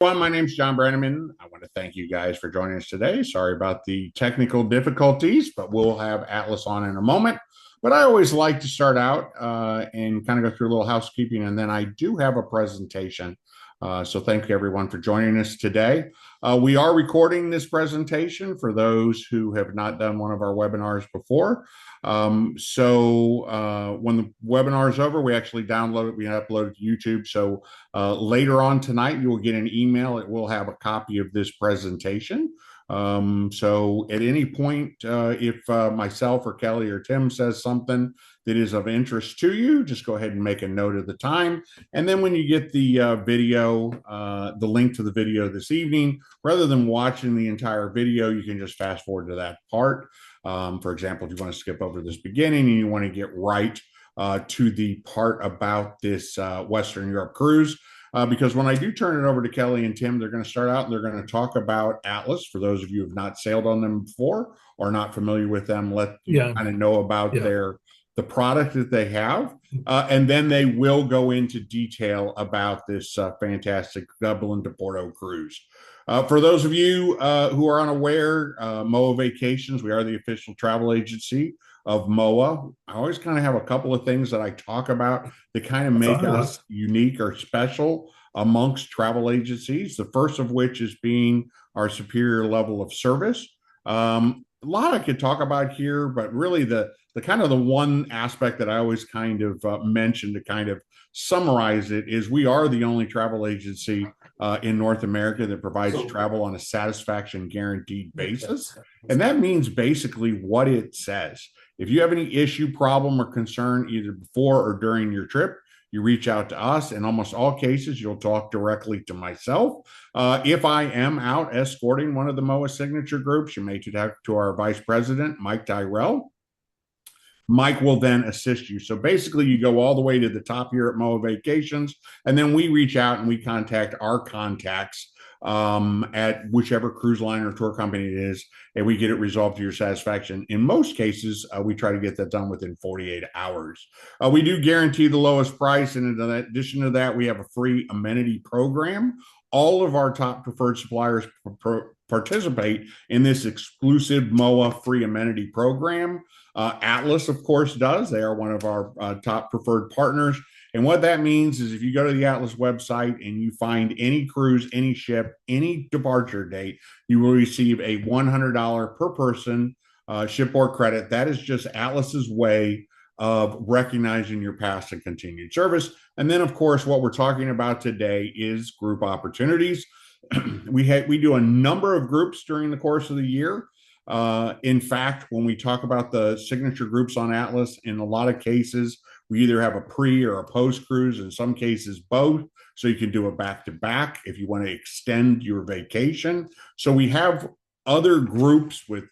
Well, my name's John Branneman. I want to thank you guys for joining us today. Sorry about the technical difficulties, but we'll have Atlas on in a moment. But I always like to start out and kind of go through a little housekeeping, and then I do have a presentation. So thank you everyone for joining us today. We are recording this presentation for those who have not done one of our webinars before. When the webinar is over, we actually download it, we upload it to YouTube. So later on tonight, you will get an email. It will have a copy of this presentation. So at any point, if myself or Kelly or Tim says something that is of interest to you, just go ahead and make a note of the time. And then when you get the video, the link to the video this evening, rather than watching the entire video, you can just fast forward to that part. For example, if you want to skip over this beginning and you want to get right to the part about this Western Europe cruise, because when I do turn it over to Kelly and Tim, they're going to start out and they're going to talk about Atlas. For those of you who have not sailed on them before or not familiar with them, let you kind of know about the product that they have. And then they will go into detail about this fantastic Dublin to Porto cruise. For those of you who are unaware, MOAA Vacations, we are the official travel agency of MOAA. I always kind of have a couple of things that I talk about that kind of make us unique or special amongst travel agencies. The first of which is being our superior level of service. A lot I could talk about here, but really the kind of the one aspect that I always kind of mention to kind of summarize it is we are the only travel agency in North America that provides travel on a satisfaction guaranteed basis. And that means basically what it says. If you have any issue, problem, or concern either before or during your trip, you reach out to us. In almost all cases, you'll talk directly to myself. If I am out escorting one of the MOAA signature groups, you may talk to our vice president, Mike Tyrell. Mike will then assist you. So basically, you go all the way to the top here at MOAA Vacations, and then we reach out and we contact our contacts at whichever cruise line or tour company it is, and we get it resolved to your satisfaction. In most cases, we try to get that done within 48 hours. We do guarantee the lowest price, and in addition to that, we have a free amenity program. All of our top preferred suppliers participate in this exclusive MOAA free amenity program. Atlas, of course, does. They are one of our top preferred partners. And what that means is if you go to the Atlas website and you find any cruise, any ship, any departure date, you will receive a $100 per person shipboard credit. That is just Atlas's way of recognizing your past and continued service. And then, of course, what we're talking about today is group opportunities. We do a number of groups during the course of the year. In fact, when we talk about the signature groups on Atlas, in a lot of cases, we either have a pre or a post cruise, in some cases both. So you can do a back to back if you want to extend your vacation. So we have other groups with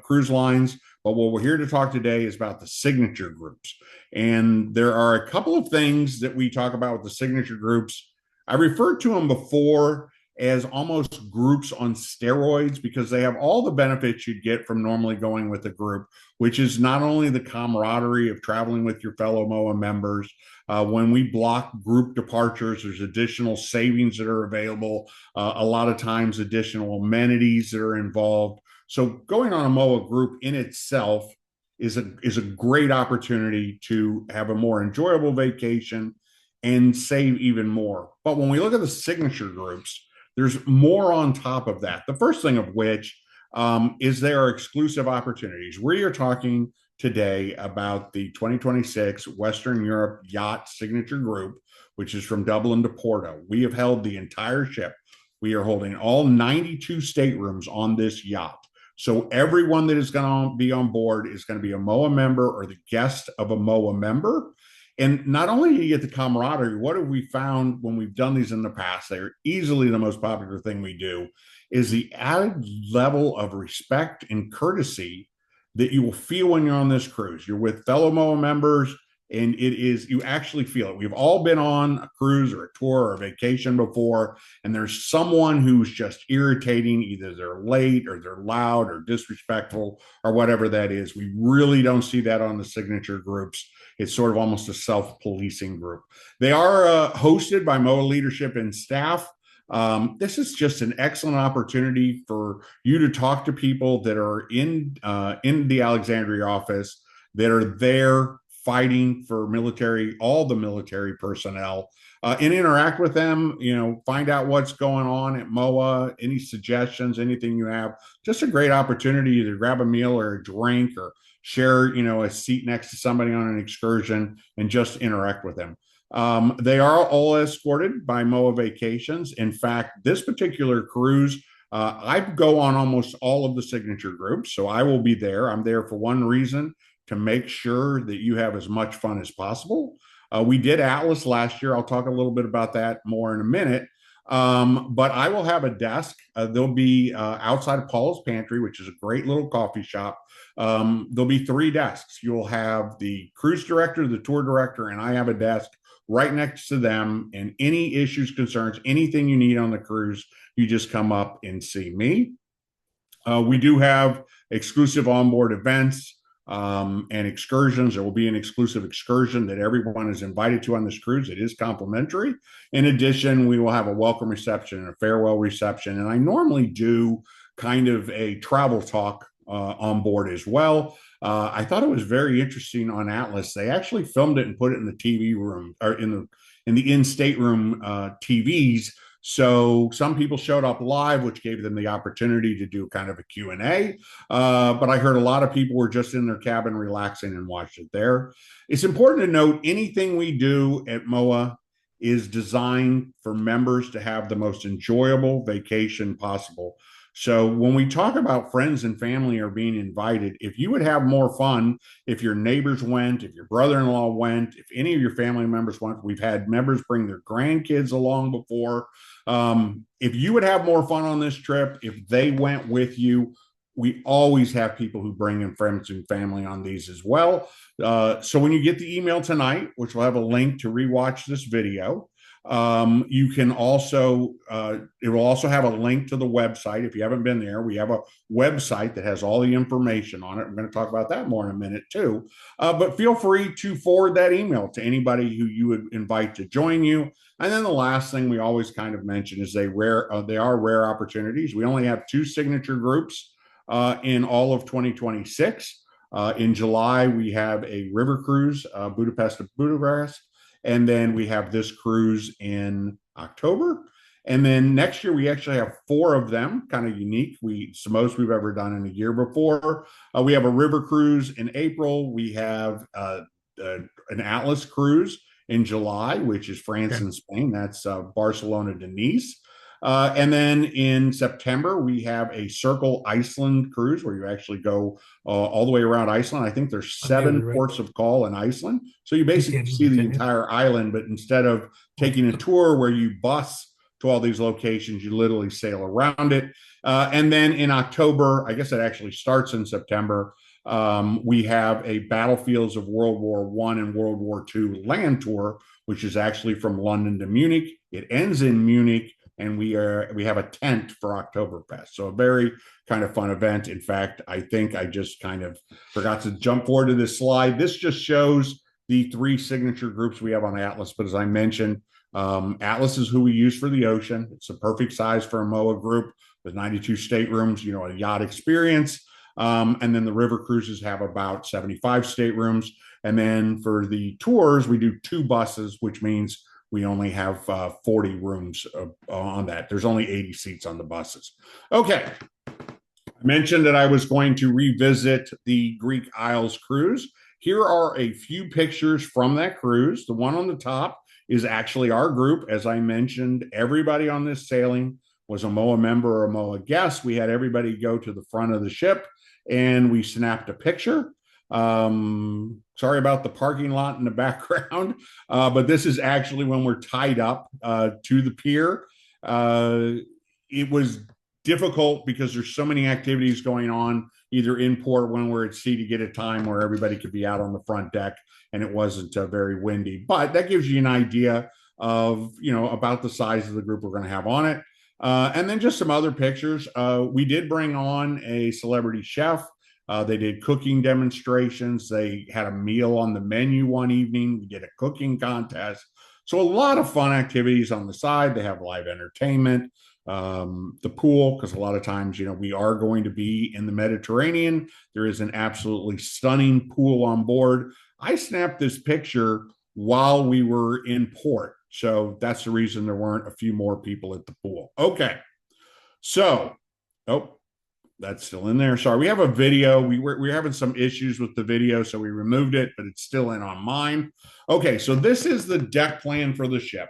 cruise lines, but what we're here to talk today is about the signature groups. And there are a couple of things that we talk about with the signature groups. I referred to them before as almost groups on steroids because they have all the benefits you'd get from normally going with a group, which is not only the camaraderie of traveling with your fellow MOAA members. When we block group departures, there's additional savings that are available, a lot of times additional amenities that are involved. So going on a MOAA group in itself is a great opportunity to have a more enjoyable vacation and save even more. But when we look at the signature groups, there's more on top of that. The first thing of which is there are exclusive opportunities. We are talking today about the 2026 Western Europe Yacht Signature Group, which is from Dublin to Porto. We have held the entire ship. We are holding all 92 staterooms on this yacht. So everyone that is going to be on board is going to be a MOAA member or the guest of a MOAA member. And not only do you get the camaraderie, what have we found when we've done these in the past? They're easily the most popular thing we do is the added level of respect and courtesy that you will feel when you're on this cruise. You're with fellow MOAA members, and you actually feel it. We've all been on a cruise or a tour or a vacation before, and there's someone who's just irritating. Either they're late or they're loud or disrespectful or whatever that is. We really don't see that on the signature groups. It's sort of almost a self-policing group. They are hosted by MOAA leadership and staff. This is just an excellent opportunity for you to talk to people that are in the Alexandria office that are there fighting for all the military personnel, and interact with them. Find out what's going on at MOAA, any suggestions, anything you have. Just a great opportunity to grab a meal or a drink or share, a seat next to somebody on an excursion and just interact with them. They are all escorted by MOAA Vacations. In fact, this particular cruise, I go on almost all of the signature groups, so I will be there. I'm there for one reason, to make sure that you have as much fun as possible. We did Atlas last year. I'll talk a little bit about that more in a minute. But I will have a desk. There'll be outside of Paul's Pantry, which is a great little coffee shop. There'll be 3 desks. You'll have the cruise director, the tour director, and I have a desk right next to them. And any issues, concerns, anything you need on the cruise, you just come up and see me. We do have exclusive onboard events and excursions. There will be an exclusive excursion that everyone is invited to on this cruise. It is complimentary. In addition, we will have a welcome reception and a farewell reception. And I normally do kind of a travel talk on board as well. I thought it was very interesting on Atlas. They actually filmed it and put it in the TV room, or in the in-stateroom TVs. So some people showed up live, which gave them the opportunity to do kind of a Q&A. But I heard a lot of people were just in their cabin relaxing and watched it there. It's important to note anything we do at MOAA is designed for members to have the most enjoyable vacation possible. So when we talk about friends and family are being invited, if you would have more fun, if your neighbors went, if your brother-in-law went, if any of your family members went, we've had members bring their grandkids along before. If you would have more fun on this trip, if they went with you, we always have people who bring in friends and family on these as well. So when you get the email tonight, which will have a link to rewatch this video, you can also, it will also have a link to the website. If you haven't been there, we have a website that has all the information on it. I'm going to talk about that more in a minute too. But feel free to forward that email to anybody who you would invite to join you. And then the last thing we always kind of mention is they are rare opportunities. We only have 2 signature groups in all of 2026. In July, we have a river cruise, Budapest to Budapest. And then we have this cruise in October. And then next year, we actually have 4 of them, kind of unique. It's the most we've ever done in a year before. We have a river cruise in April. We have an Atlas cruise in July, which is France and Spain. That's Barcelona to Nice. And then in September, we have a Circle Iceland cruise where you actually go all the way around Iceland. I think there's 7 ports of call in Iceland. So you basically see the entire island, but instead of taking a tour where you bus to all these locations, you literally sail around it. And then in October, I guess it actually starts in September, we have a Battlefields of World War I and World War II land tour, which is actually from London to Munich. It ends in Munich. And we have a tent for Oktoberfest. So a very kind of fun event. In fact, I think I just kind of forgot to jump forward to this slide. This just shows the 3 signature groups we have on Atlas. But as I mentioned, Atlas is who we use for the ocean. It's the perfect size for a MOAA group with 92 staterooms, a yacht experience. And then the river cruises have about 75 staterooms. And then for the tours, we do 2 buses, which means we only have 40 rooms on that. There's only 80 seats on the buses. Okay. I mentioned that I was going to revisit the Greek Isles cruise. Here are a few pictures from that cruise. The one on the top is actually our group. As I mentioned, everybody on this sailing was a MOAA member or a MOAA guest. We had everybody go to the front of the ship and we snapped a picture. Sorry about the parking lot in the background, but this is actually when we're tied up to the pier. It was difficult because there's so many activities going on, either in port when we're at sea, to get a time where everybody could be out on the front deck, and it wasn't very windy. But that gives you an idea of, about the size of the group we're going to have on it. And then just some other pictures. We did bring on a celebrity chef. They did cooking demonstrations. They had a meal on the menu one evening. We did a cooking contest. So a lot of fun activities on the side. They have live entertainment, the pool, because a lot of times, we are going to be in the Mediterranean. There is an absolutely stunning pool on board. I snapped this picture while we were in port. So that's the reason there weren't a few more people at the pool. Okay. So, oh, that's still in there. Sorry, we have a video. We're having some issues with the video, so we removed it, but it's still in on mine. Okay, so this is the deck plan for the ship.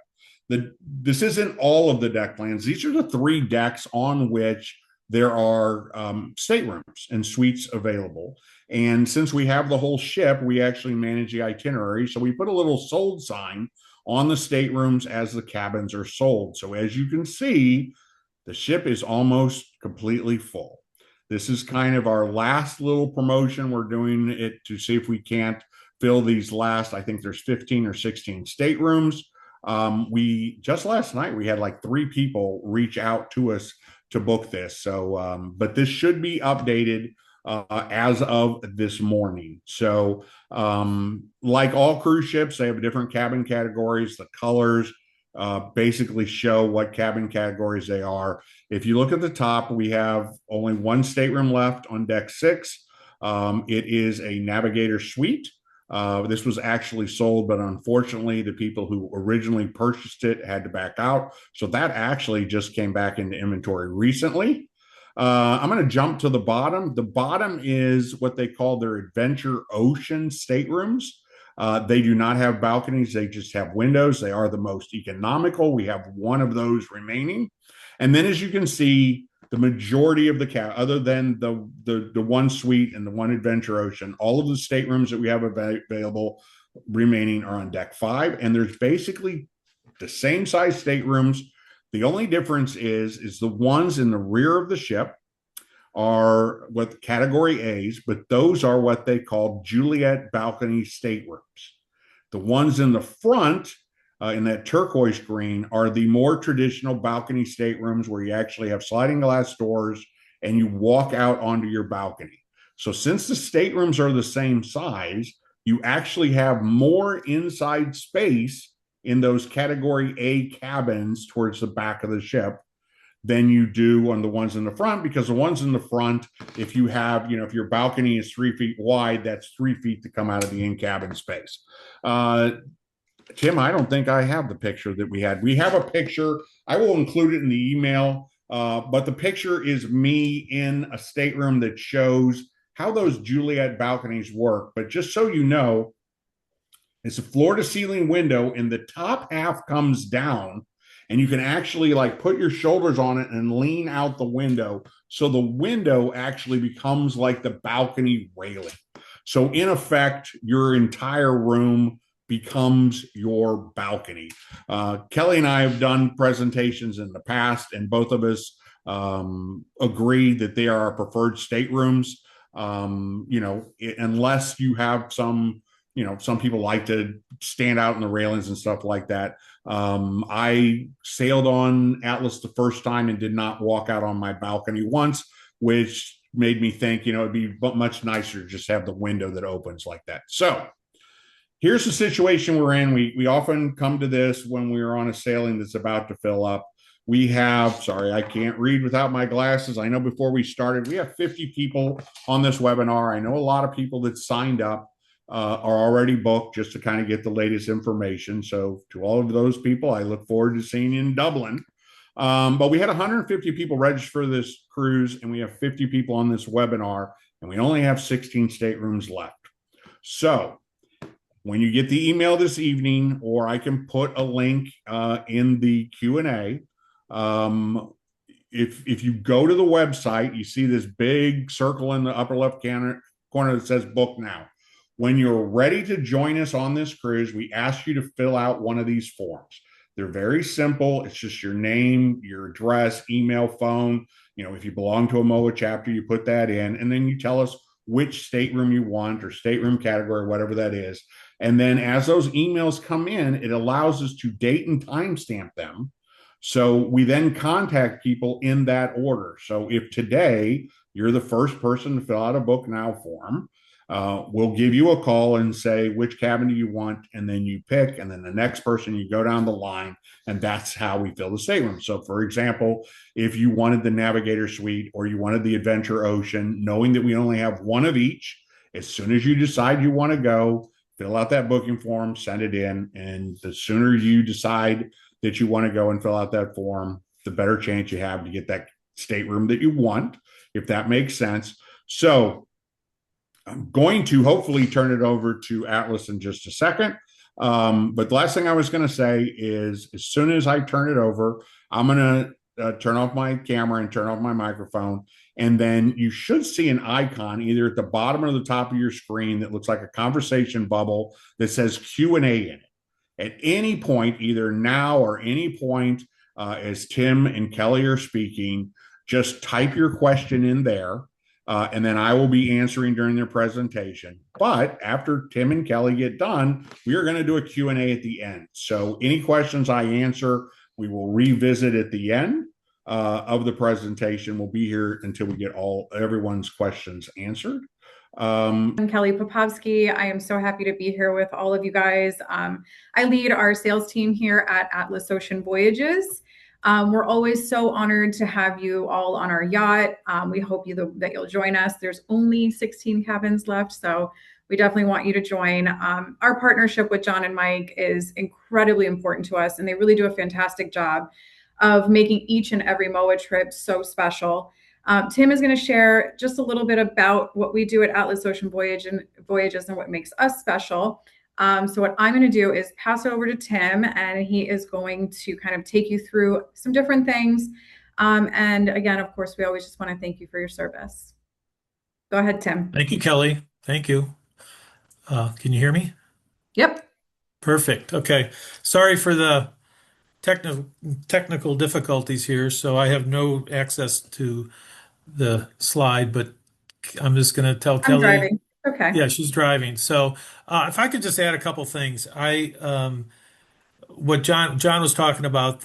This isn't all of the deck plans. These are the 3 decks on which there are staterooms and suites available. And since we have the whole ship, we actually manage the itinerary. So we put a little sold sign on the staterooms as the cabins are sold. So as you can see, the ship is almost completely full. This is kind of our last little promotion. We're doing it to see if we can't fill these last, I think there's 15 or 16 staterooms. We just last night, we had like 3 people reach out to us to book this. So, but this should be updated as of this morning. So, like all cruise ships, they have different cabin categories. The colors basically show what cabin categories they are. If you look at the top, we have only 1 stateroom left on deck 6. It is a navigator suite. This was actually sold, but unfortunately, the people who originally purchased it had to back out. So that actually just came back into inventory recently. I'm going to jump to the bottom. The bottom is what they call their Adventure Ocean staterooms. They do not have balconies. They just have windows. They are the most economical. We have 1 of those remaining. And then as you can see, the majority of the other than the 1 suite and the 1 Adventure Ocean, all of the staterooms that we have available remaining are on deck 5. And there's basically the same size staterooms. The only difference is the ones in the rear of the ship are what category A's, but those are what they call Juliet balcony staterooms. The ones in the front, in that turquoise green, are the more traditional balcony staterooms where you actually have sliding glass doors and you walk out onto your balcony. So since the staterooms are the same size, you actually have more inside space in those category A cabins towards the back of the ship than you do on the ones in the front, because the ones in the front, if you have, if your balcony is 3 feet wide, that's 3 feet to come out of the in-cabin space. Tim, I don't think I have the picture that we had. We have a picture. I will include it in the email, but the picture is me in a stateroom that shows how those Juliet balconies work. But just so you know, it's a floor-to-ceiling window, and the top half comes down, and you can actually like put your shoulders on it and lean out the window. So the window actually becomes like the balcony railing. So in effect, your entire room becomes your balcony. Kelly and I have done presentations in the past, and both of us agree that they are our preferred staterooms. Unless you have some people like to stand out in the railings and stuff like that. I sailed on Atlas the first time and did not walk out on my balcony once, which made me think, it'd be much nicer to just have the window that opens like that. So here's the situation we're in. We often come to this when we're on a sailing that's about to fill up. We have, sorry, I can't read without my glasses. I know before we started, we have 50 people on this webinar. I know a lot of people that signed up are already booked just to kind of get the latest information. So to all of those people, I look forward to seeing you in Dublin. But we had 150 people register for this cruise, and we have 50 people on this webinar, and we only have 16 staterooms left. So when you get the email this evening, or I can put a link in the Q&A, if you go to the website, you see this big circle in the upper left corner that says book now. When you're ready to join us on this cruise, we ask you to fill out one of these forms. They're very simple. It's just your name, your address, email, phone. If you belong to a MOAA chapter, you put that in, and then you tell us which stateroom you want, or stateroom category, whatever that is. And then as those emails come in, it allows us to date and timestamp them. So we then contact people in that order. So if today you're the first person to fill out a book now form, we'll give you a call and say, which cabin do you want? And then you pick, and then the next person, you go down the line, and that's how we fill the stateroom. So, for example, if you wanted the Navigator Suite or you wanted the Adventure Ocean, knowing that we only have one of each, as soon as you decide you want to go, fill out that booking form, send it in. And the sooner you decide that you want to go and fill out that form, the better chance you have to get that stateroom that you want, if that makes sense. So I'm going to hopefully turn it over to Atlas in just a second. But the last thing I was going to say is as soon as I turn it over, I'm going to turn off my camera and turn off my microphone. And then you should see an icon either at the bottom or the top of your screen that looks like a conversation bubble that says Q&A in it. At any point, either now or any point, as Tim and Kelly are speaking, just type your question in there. And then I will be answering during their presentation. But after Tim and Kelly get done, we are going to do a Q&A at the end. So any questions I answer, we will revisit at the end of the presentation. We'll be here until we get everyone's questions answered. I'm Kelly Popovsky. I am so happy to be here with all of you guys. I lead our sales team here at Atlas Ocean Voyages. We're always so honored to have you all on our yacht. We hope that you'll join us. There's only 16 cabins left, so we definitely want you to join. Our partnership with John and Mike is incredibly important to us, and they really do a fantastic job of making each and every MOAA trip so special. Tim is going to share just a little bit about what we do at Atlas Ocean Voyages and what makes us special. So what I'm going to do is pass it over to Tim, and he is going to kind of take you through some different things. And again, of course, we always just want to thank you for your service. Go ahead, Tim. Thank you, Kelly. Thank you. Can you hear me? Yep. Perfect. Okay. Sorry for the technical difficulties here. So I have no access to the slide, but I'm just going to tell Kelly. I'm driving. Okay. Yeah, she's driving. So if I could just add a couple things, what John was talking about,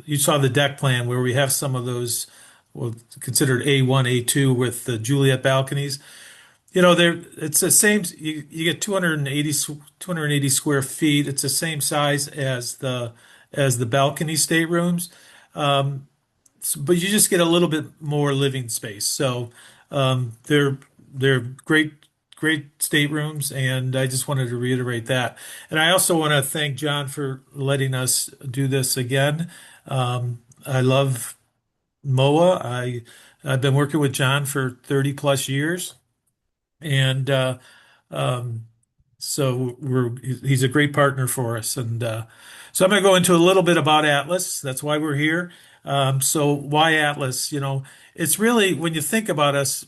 you saw the deck plan where we have some of those, well, considered A1, A2 with the Juliet balconies. You know, it's the same. You get 280 square feet. It's the same size as the balcony staterooms, but you just get a little bit more living space. So they're great staterooms, and I just wanted to reiterate that. And I also want to thank John for letting us do this again. I love MOAA. I've been working with John for 30 plus years. And so he's a great partner for us. And so I'm going to go into a little bit about Atlas. That's why we're here. So why Atlas? You know, it's really, when you think about us,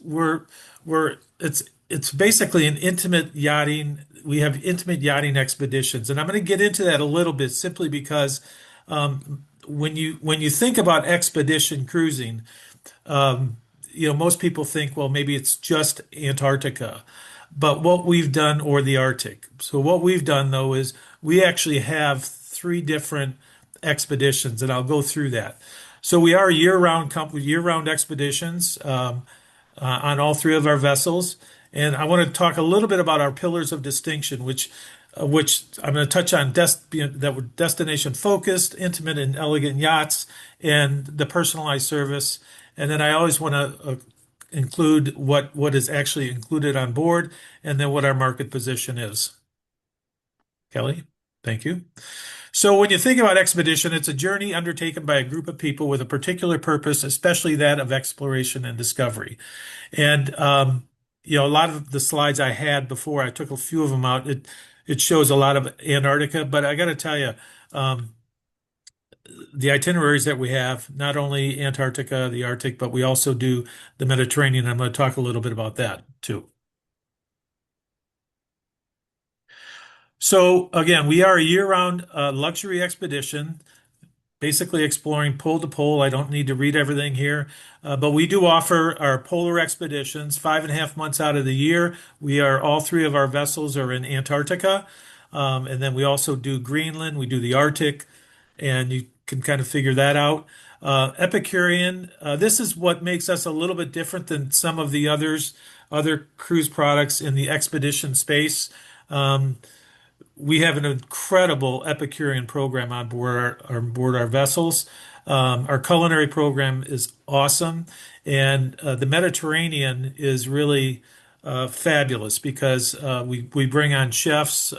it's basically an intimate yachting. We have intimate yachting expeditions, and I'm going to get into that a little bit simply because when you think about expedition cruising, most people think, well, maybe it's just Antarctica, but what we've done, or the Arctic. So what we've done though is we actually have three different expeditions, and I'll go through that. So we are year-round expeditions on all three of our vessels, and I want to talk a little bit about our pillars of distinction, which I'm going to touch on that were destination focused, intimate and elegant yachts, and the personalized service. And then I always want to include what is actually included on board, and then what our market position is. Kelly, thank you. So when you think about expedition, it's a journey undertaken by a group of people with a particular purpose, especially that of exploration and discovery. And a lot of the slides I had before, I took a few of them out. It shows a lot of Antarctica, but I got to tell you, the itineraries that we have, not only Antarctica, the Arctic, but we also do the Mediterranean. I'm going to talk a little bit about that too. So again, we are a year-round luxury expedition, basically exploring pole to pole. I don't need to read everything here, but we do offer our polar expeditions 5.5 months out of the year. All three of our vessels are in Antarctica, and then we also do Greenland. We do the Arctic, and you can kind of figure that out. Epicurean. This is what makes us a little bit different than some of the other cruise products in the expedition space. Um, we have an incredible Epicurean program on board our vessels. Our culinary program is awesome, and the Mediterranean is really fabulous because we bring on chefs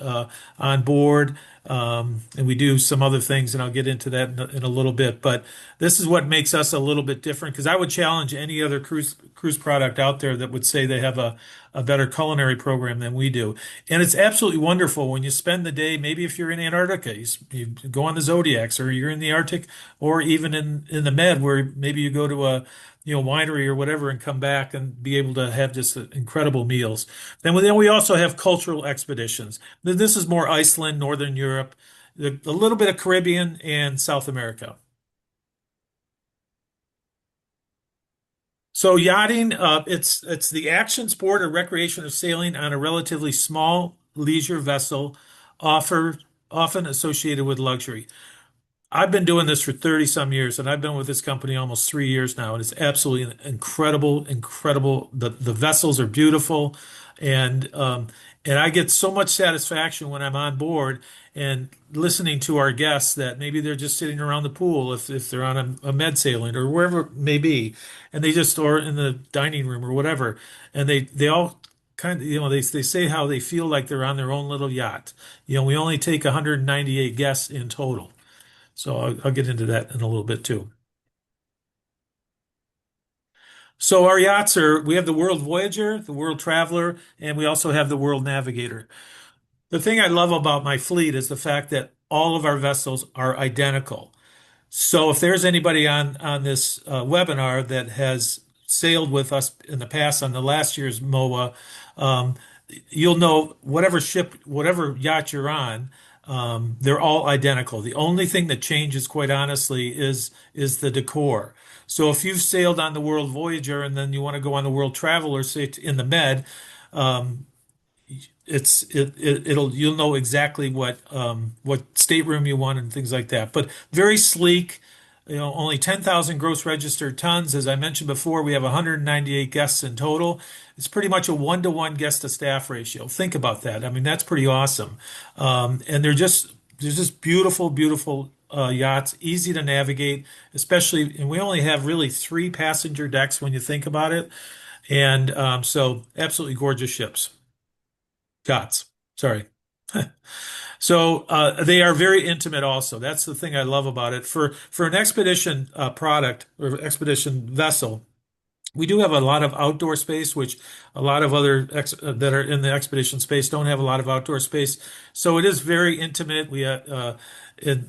on board, and we do some other things, and I'll get into that in a little bit. But this is what makes us a little bit different because I would challenge any other cruise product out there that would say they have a better culinary program than we do. And it's absolutely wonderful when you spend the day, maybe if you're in Antarctica, you go on the Zodiacs, or you're in the Arctic, or even in the Med, where maybe you go to a winery or whatever and come back and be able to have just incredible meals. Then we also have cultural expeditions. This is more Iceland, Northern Europe, a little bit of Caribbean and South America. So yachting, it's the action sport or recreation of sailing on a relatively small leisure vessel, offer often associated with luxury. I've been doing this for 30 some years, and I've been with this company almost 3 years now, and it's absolutely incredible, incredible. The vessels are beautiful, and and I get so much satisfaction when I'm on board and listening to our guests that maybe they're just sitting around the pool if they're on a med sailing or wherever it may be, and they just or in the dining room or whatever, and they all kind of they say how they feel like they're on their own little yacht. We only take 198 guests in total. So I'll get into that in a little bit too. So our yachts we have the World Voyager, the World Traveler, and we also have the World Navigator. The thing I love about my fleet is the fact that all of our vessels are identical. So if there's anybody on this webinar that has sailed with us in the past on the last year's MOAA, um, you'll know whatever ship, whatever yacht you're on, they're all identical. The only thing that changes, quite honestly, is the decor. So if you've sailed on the World Voyager and then you want to go on the World Traveler, say in the Med, um, it'll you'll know exactly what stateroom you want and things like that. But very sleek. Only 10,000 gross registered tons. As I mentioned before, we have 198 guests in total. It's pretty much a one-to-one guest to staff ratio. Think about that. I mean, that's pretty awesome. And they're just beautiful, beautiful yachts, easy to navigate, especially, and we only have really 3 passenger decks when you think about it. And so absolutely gorgeous ships. Yachts. Sorry. So they are very intimate also. That's the thing I love about it. For an expedition product or expedition vessel, we do have a lot of outdoor space, which a lot of other that are in the expedition space don't have a lot of outdoor space. So it is very intimate. It,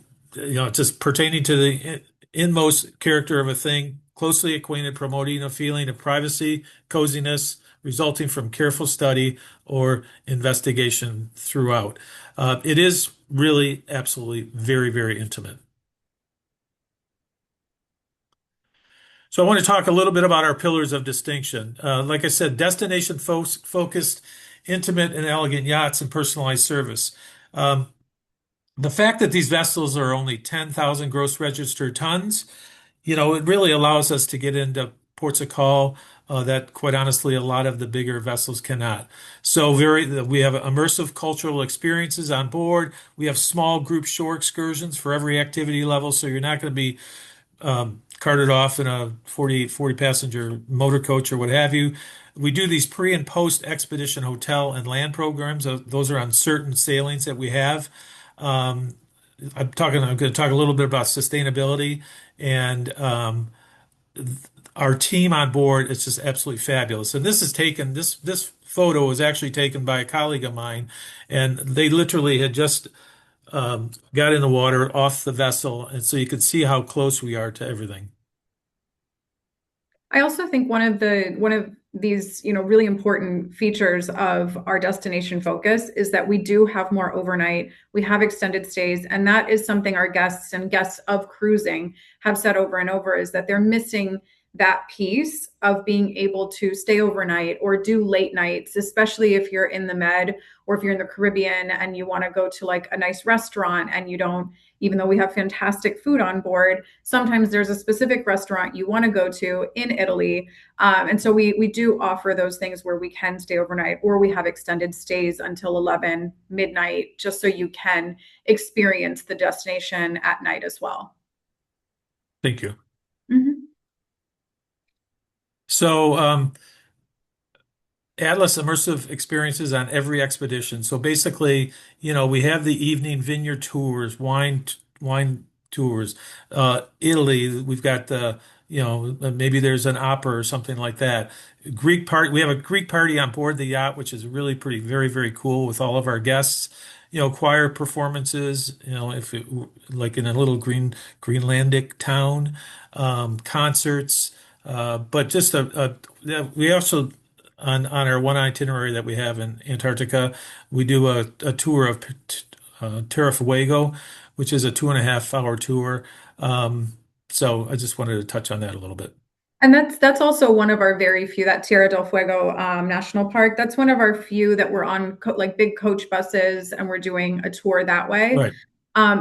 just pertaining to the inmost character of a thing, closely acquainted, promoting a feeling of privacy, coziness, resulting from careful study or investigation throughout. It is really absolutely very, very intimate. So I want to talk a little bit about our pillars of distinction. Like I said, destination focused, intimate and elegant yachts and personalized service. Um, the fact that these vessels are only 10,000 gross registered tons, it really allows us to get into ports of call that, quite honestly, a lot of the bigger vessels cannot. So we have immersive cultural experiences on board. We have small group shore excursions for every activity level, so you're not going to be carted off in a 40 passenger motor coach or what have you. We do these pre and post expedition hotel and land programs. Those are on certain sailings that we have. Um, I'm going to talk a little bit about sustainability and our team on board is just absolutely fabulous. And this photo was actually taken by a colleague of mine, and they literally had just got in the water off the vessel, and so you can see how close we are to everything. I also think one of these, really important features of our destination focus is that we do have more overnight, we have extended stays, and that is something our guests and guests of cruising have said over and over is that they're missing that piece of being able to stay overnight or do late nights, especially if you're in the Med or if you're in the Caribbean and you want to go to like a nice restaurant and you don't, even though we have fantastic food on board, sometimes there's a specific restaurant you want to go to in Italy. And so we do offer those things where we can stay overnight, or we have extended stays until 11 midnight, just so you can experience the destination at night as well. Thank you. Mhm. So, Atlas immersive experiences on every expedition. So basically, we have the evening vineyard tours, wine tours. Italy, we've got maybe there's an opera or something like that. Greek party, we have a Greek party on board the yacht, which is really pretty, very, very cool with all of our guests. Choir performances, if it like in a little Greenlandic town, concerts, but just we also on our one itinerary that we have in Antarctica, we do a tour of Terra Fuego, which is a 2.5 hour tour. So I just wanted to touch on that a little bit. And that's also one of our very few, that Tierra del Fuego National Park. That's one of our few that we're on like big coach buses and we're doing a tour that way. Right.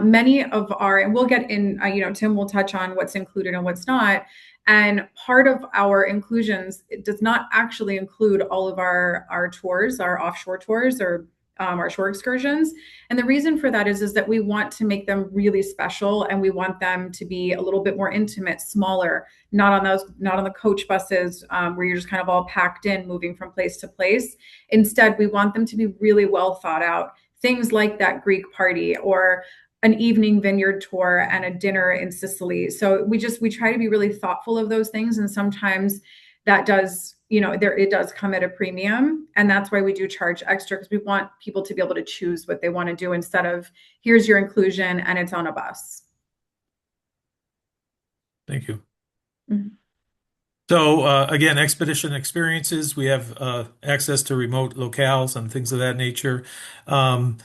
Many of our, and we'll get in, Tim will touch on what's included and what's not. And part of our inclusions, it does not actually include all of our tours, our offshore tours, or our shore excursions. And the reason for that is that we want to make them really special, and we want them to be a little bit more intimate, smaller, not on the coach buses where you're just kind of all packed in, moving from place to place. Instead, we want them to be really well thought out. Things like that Greek party, or an evening vineyard tour and a dinner in Sicily. So we try to be really thoughtful of those things. And sometimes that does, it does come at a premium. And that's why we do charge extra, because we want people to be able to choose what they want to do instead of here's your inclusion and it's on a bus. Thank you. Mhm. So again, expedition experiences, we have access to remote locales and things of that nature. Um,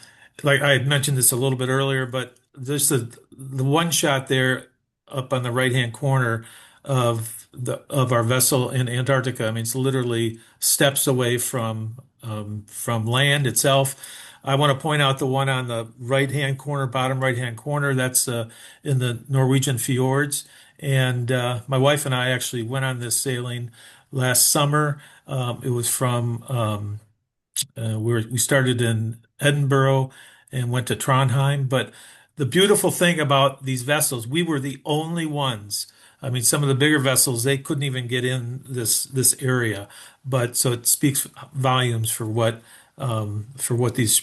like I had mentioned this a little bit earlier, but there's the one shot there up on the right-hand corner of our vessel in Antarctica. I mean, it's literally steps away from land itself. I want to point out the one on the right-hand corner, bottom right-hand corner. That's in the Norwegian fjords. And my wife and I actually went on this sailing last summer. It was from we started in Edinburgh and went to Trondheim. But the beautiful thing about these vessels, we were the only ones. I mean, some of the bigger vessels, they couldn't even get in this area. But so it speaks volumes for what these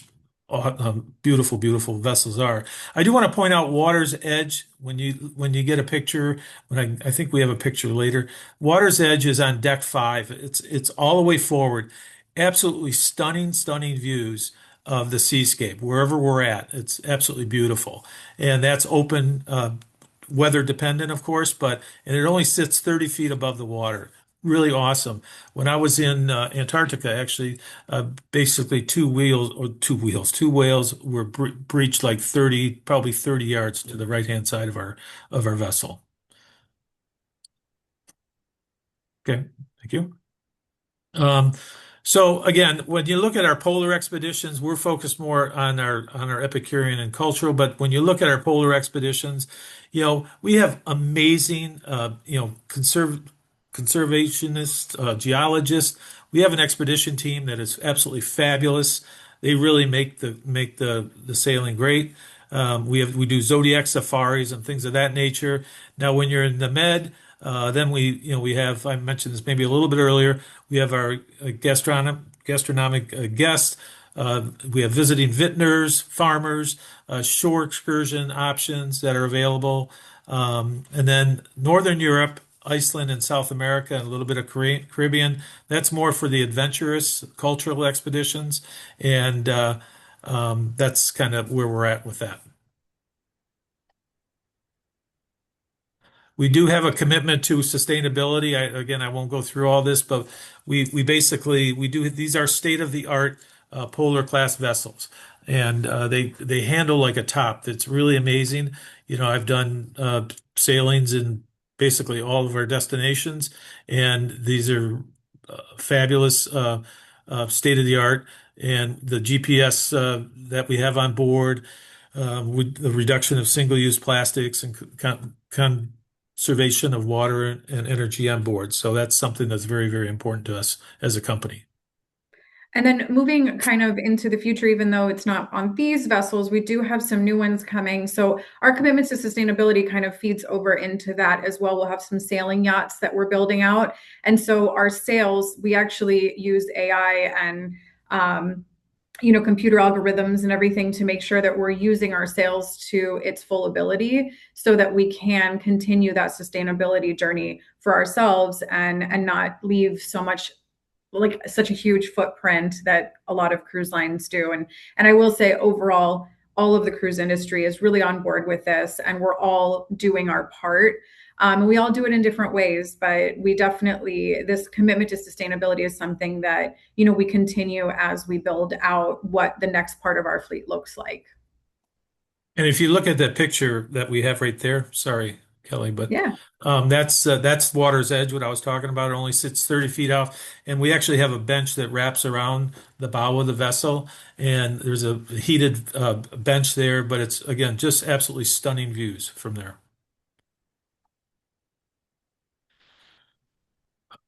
beautiful, beautiful vessels are. I do want to point out Water's Edge when you get a picture. I think we have a picture later. Water's Edge is on deck 5. It's all the way forward. Absolutely stunning, stunning views of the seascape wherever we're at. It's absolutely beautiful, and that's open, weather dependent, of course, and it only sits 30 feet above the water. Really awesome. When I was in Antarctica, actually, basically two whales were breached like 30 yards to the right-hand side of our vessel. Okay, thank you. Um, so again, when you look at our polar expeditions, we're focused more on our Epicurean and cultural. But when you look at our polar expeditions, we have amazing, conservationists, geologists. We have an expedition team that is absolutely fabulous. They really make the sailing great. We do zodiac safaris and things of that nature. Now, when you're in the Med, then we have, I mentioned this maybe a little bit earlier. We have our gastronomic guests. We have visiting vintners, farmers, shore excursion options that are available. And then Northern Europe, Iceland and South America, and a little bit of Caribbean. That's more for the adventurous cultural expeditions. And that's kind of where we're at with that. We do have a commitment to sustainability. Again, I won't go through all this, but we basically we do these are state of the art polar class vessels, and they handle like a top. That's really amazing. I've done sailings in basically all of our destinations. And these are fabulous, state of the art. And the GPS that we have on board, with the reduction of single-use plastics and conservation of water and energy on board. So that's something that's very, very important to us as a company. And then moving kind of into the future, even though it's not on these vessels, we do have some new ones coming. So our commitment to sustainability kind of feeds over into that as well. We'll have some sailing yachts that we're building out. And so our sails, we actually use AI and computer algorithms and everything to make sure that we're using our sails to its full ability so that we can continue that sustainability journey for ourselves and not leave so much like such a huge footprint that a lot of cruise lines do. And I will say overall, all of the cruise industry is really on board with this, and we're all doing our part. We all do it in different ways, but we definitely, this commitment to sustainability is something that, we continue as we build out what the next part of our fleet looks like. And if you look at that picture that we have right there, sorry, Kelly, but Yeah. that's water's edge. What I was talking about, it only sits 30 feet off, and we actually have a bench that wraps around the bow of the vessel, and there's a heated bench there. But it's again just absolutely stunning views from there.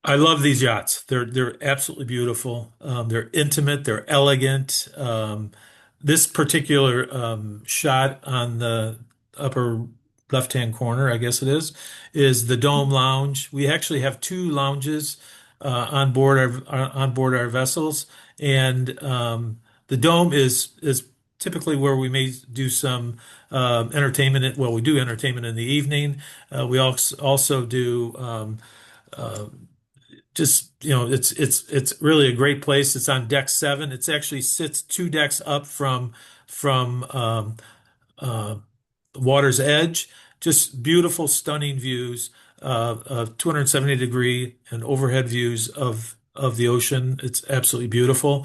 I love these yachts. They're absolutely beautiful. They're intimate. They're elegant. This particular shot on the upper left-hand corner, I guess it is the Dome Lounge. We actually have two lounges on board our vessels, and the Dome is typically where we may do some entertainment. Well, we do entertainment in the evening. We also do. Just it's really a great place. It's on deck 7. It's actually sits 2 decks up from uh, water's edge. Just beautiful, stunning views of 270-degree and overhead views of the ocean. It's absolutely beautiful.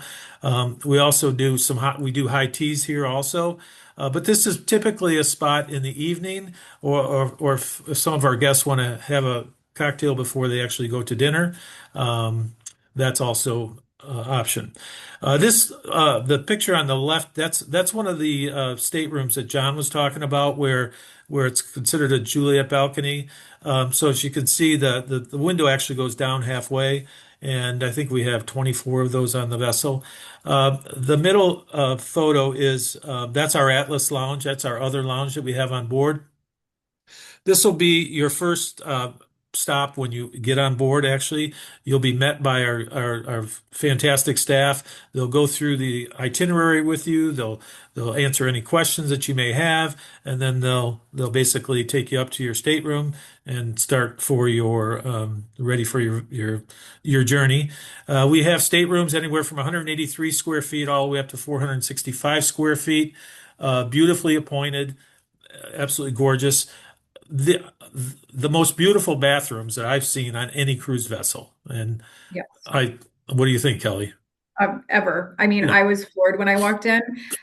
We also do we do high teas here also. But this is typically a spot in the evening, or if some of our guests want to have a cocktail before they actually go to dinner. That's also option. The picture on the left, that's one of the staterooms that John was talking about, where it's considered a Juliet balcony. So as you can see, the window actually goes down halfway, and I think we have 24 of those on the vessel. The middle photo is that's our Atlas Lounge. That's our other lounge that we have on board. This will be your first stop when you get on board. Actually, you'll be met by our fantastic staff. They'll go through the itinerary with you. They'll answer any questions that you may have, and then they'll basically take you up to your stateroom and start for your ready for your journey. We have staterooms anywhere from 183 square feet all the way up to 465 square feet. Beautifully appointed, absolutely gorgeous. The the most beautiful bathrooms that I've seen on any cruise vessel. And Yes. what do you think, Kelly? Ever. I mean, Yeah. I was floored when I walked in.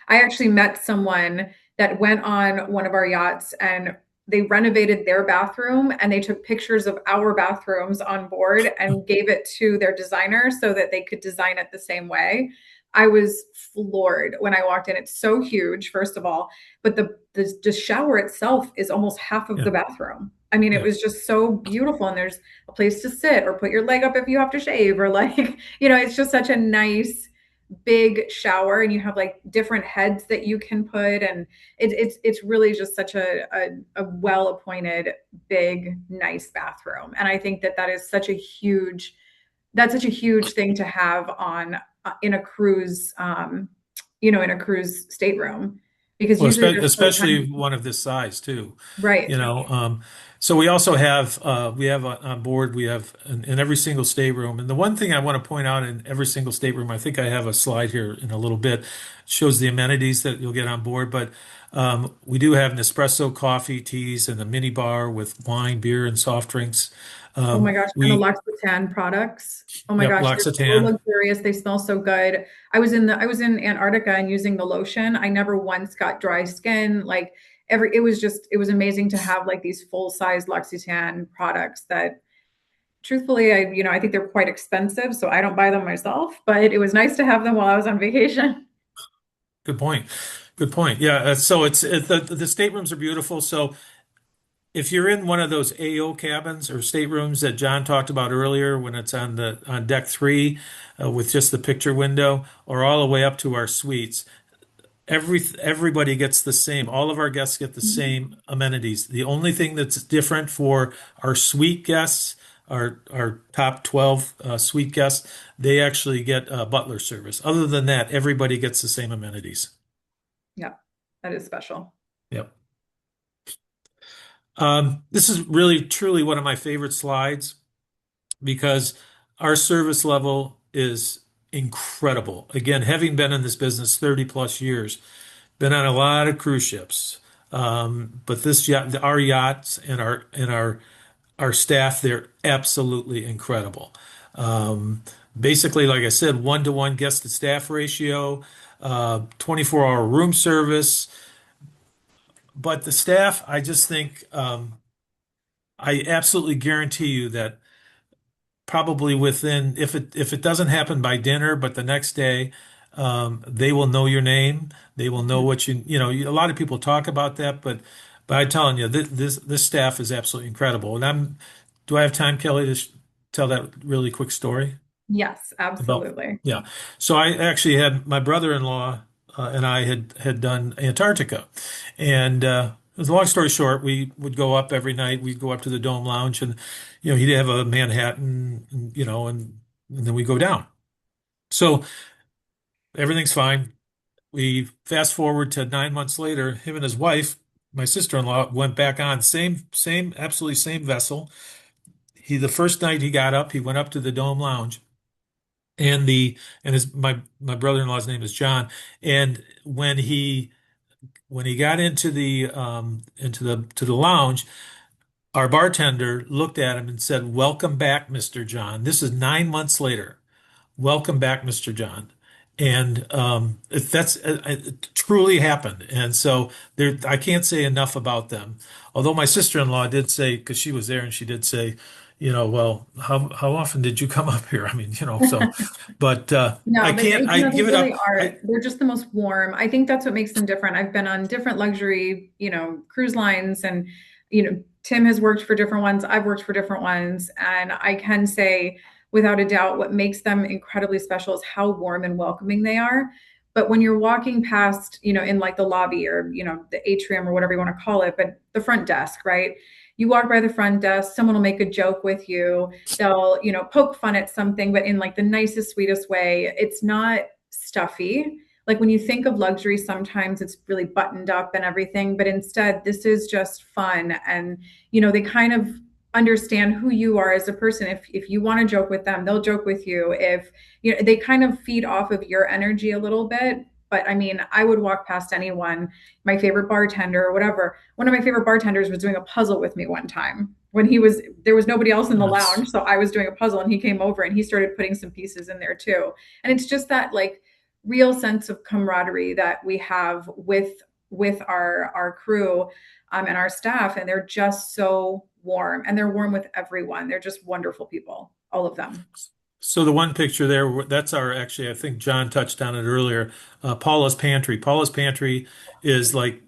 I actually met someone that went on one of our yachts and they renovated their bathroom and they took pictures of our bathrooms on board and gave it to their designer so that they could design it the same way. I was floored when I walked in. It's so huge, first of all, but the shower itself is almost half of Yeah. the bathroom. I mean, it Yeah. was just so beautiful. And there's a place to sit or put your leg up if you have to shave or like, it's just such a nice big shower, and you have like different heads that you can put, and it's really just such a well appointed big nice bathroom. And I think that is such a huge thing to have on in a cruise in a cruise stateroom, because Well, usually they're so especially tiny. one of this size too. Right. You know, so we also have on board, we have in every single stateroom. And the one thing I want to point out in every single stateroom, I think I have a slide here in a little bit, shows the amenities that you'll get on board. But we do have Nespresso coffee, teas, and a mini bar with wine, beer, and soft drinks. Oh my gosh, and the We L'Occitane products. Oh my Yep, gosh, they're so L'Occitane. luxurious. They smell so good. I was in Antarctica and using the lotion. I never once got dry skin. Like it was amazing to have like these full-size L'Occitane products that truthfully, I think they're quite expensive, so I don't buy them myself, but it was nice to have them while I was on vacation. Good point. Good point. Yeah. So the staterooms are beautiful. So if you're in one of those AO cabins or staterooms that John talked about earlier, when it's on deck three with just the picture window, or all the way up to our suites, everybody gets the same. All of our guests get the same amenities. The only thing that's different for our suite guests, our top 12 suite guests, they actually get butler service. Other than that, everybody gets the same amenities. Yeah, that is special. Yep. This is really truly one of my favorite slides because our service level is incredible. Again, having been in this business 30 plus years, been on a lot of cruise ships. But this yacht, our yachts and our staff, they're absolutely incredible. Basically, like I said, 1-to-1 guest to staff ratio, 24-hour room service. But the staff, I just think, I absolutely guarantee you that probably within, if it doesn't happen by dinner, but the next day, they will know your name. They will know what a lot of people talk about that, but I'm telling you, this staff is absolutely incredible. Do I have time, Kelly, to tell that really quick story? Yes, About absolutely. yeah. So I actually had my brother-in-law and I had done Antarctica, and it was a long story short. We would go up every night. We'd go up to the Dome Lounge, and he'd have a Manhattan, and then we go down. So everything's fine. We fast forward to 9 months later. Him and his wife, my sister-in-law, went back on same, absolutely same vessel. The first night he got up, he went up to the Dome Lounge and my brother-in-law's name is John. And when he got into the lounge, our bartender looked at him and said, "Welcome back, Mr. John." This is 9 months later. "Welcome back, Mr. John." And it truly happened. And so I can't say enough about them. Although my sister-in-law did say, because she was there, and she did say, well, how often did you come up here? I mean, so, but No, I but can't. I they give it really up. are. They're just the most warm. I think that's what makes them different. I've been on different luxury, cruise lines, and Tim has worked for different ones. I've worked for different ones, and I can say without a doubt what makes them incredibly special is how warm and welcoming they are. But when you're walking past, in like the lobby or, the atrium or whatever you want to call it, but the front desk, right? You walk by the front desk, someone will make a joke with you. They'll, poke fun at something, but in like the nicest, sweetest way. It's not stuffy. Like when you think of luxury, sometimes it's really buttoned up and everything, but instead this is just fun. And, they kind of understand who you are as a person. If you want to joke with them, they'll joke with you. If, they kind of feed off of your energy a little bit. But I mean, I would walk past anyone, my favorite bartender or whatever. One of my favorite bartenders was doing a puzzle with me one time when there was nobody else in the That's lounge. So I was doing a puzzle and he came over and he started putting some pieces in there too. And it's just that like real sense of camaraderie that we have with our crew and our staff. And they're just so warm, and they're warm with everyone. They're just wonderful people, all of them. So the one picture there, that's actually, I think John touched on it earlier, Paula's Pantry. Paula's Pantry is like,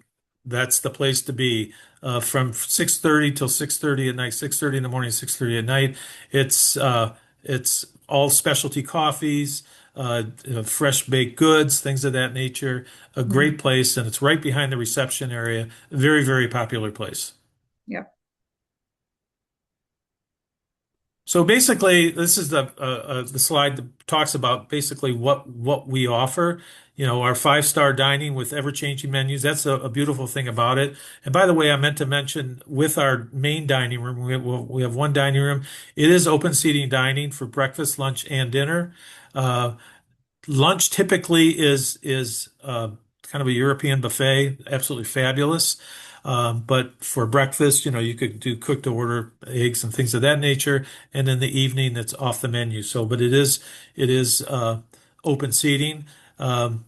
that's the place to be. From 6:30 till 6:30 at night, 6:30 in the morning, 6:30 at night. It's all specialty coffees, fresh baked goods, things of that nature. A great Mhm. place, and it's right behind the reception area. Very, very popular place. Yep. So basically, this is the slide that talks about basically what we offer. Our 5-star dining with ever-changing menus. That's a beautiful thing about it. And by the way, I meant to mention with our main dining room, we have one dining room. It is open seating dining for breakfast, lunch, and dinner. Uh, Lunch typically is kind of a European buffet, absolutely fabulous. But for breakfast, you could do cooked to order eggs and things of that nature, and in the evening, it's off the menu. So, but it is open seating. Um,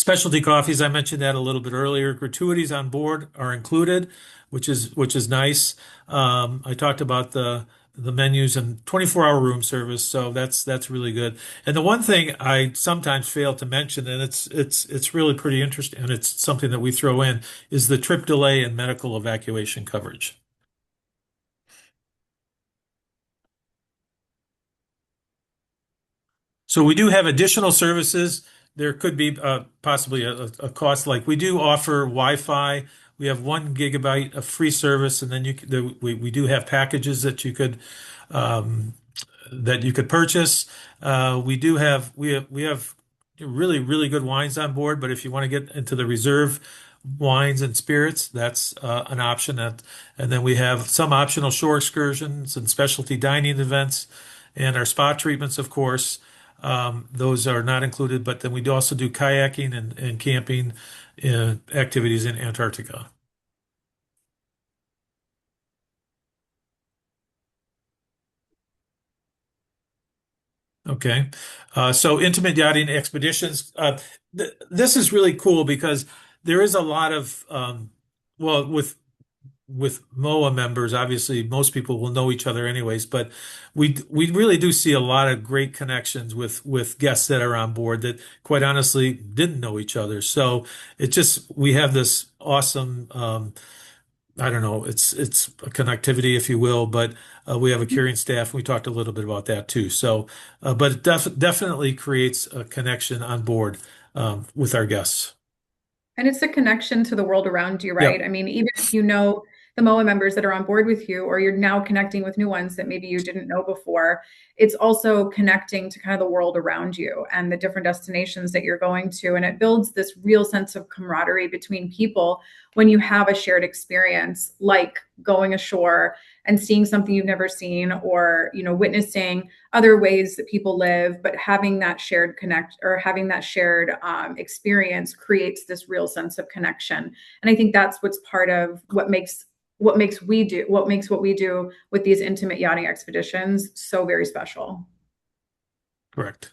Specialty coffees, I mentioned that a little bit earlier. Gratuities on board are included, which is nice. I talked about the menus and 24-hour room service, so that's really good. And the one thing I sometimes fail to mention, and it's really pretty interesting, and it's something that we throw in, is the trip delay and medical evacuation coverage. So we do have additional services. There could be possibly a cost. Like we do offer Wi-Fi. We have 1 gigabyte of free service, and then we do have packages um, that you could purchase. We have really really good wines on board. But if you want to get into the reserve wines and spirits, that's an option. And then we have some optional shore excursions and specialty dining events, and our spa treatments, of course. Those are not included, but then we do also do kayaking and camping activities in Antarctica. Okay. So intimate yachting expeditions. This is really cool because there is a lot of, well, with MOAA members, obviously most people will know each other anyways, but we really do see a lot of great connections with guests that are on board that quite honestly didn't know each other. So it just we have this awesome I don't know, it's a connectivity, if you will, but we have a caring staff. We talked a little bit about that too. So, but it definitely creates a connection on board with our guests. And it's a connection to the world around you, right? Yep. I mean, even if you know the MOA members that are on board with you, or you're now connecting with new ones that maybe you didn't know before, it's also connecting to kind of the world around you and the different destinations that you're going to. And it builds this real sense of camaraderie between people when you have a shared experience, like going ashore and seeing something you've never seen, or, witnessing other ways that people live, but having that shared connect or having that shared experience creates this real sense of connection. And I think that's what's part of what makes what we do with these intimate yachting expeditions so very special. Correct.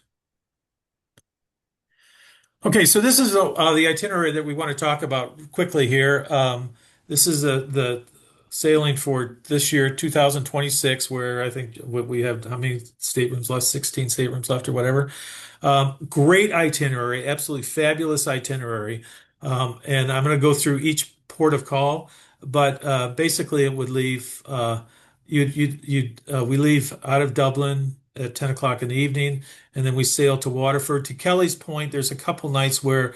Okay, so this is the itinerary that we want to talk about quickly here. This is the sailing for this year, 2026, where I think what we have, how many staterooms left? 16 staterooms left or whatever. Great itinerary, absolutely fabulous itinerary. And I'm going to go through each port of call, but basically it would leave, we leave out of Dublin at 10 o'clock in the evening, and then we sail to Waterford. To Kelly's point, there's a couple nights where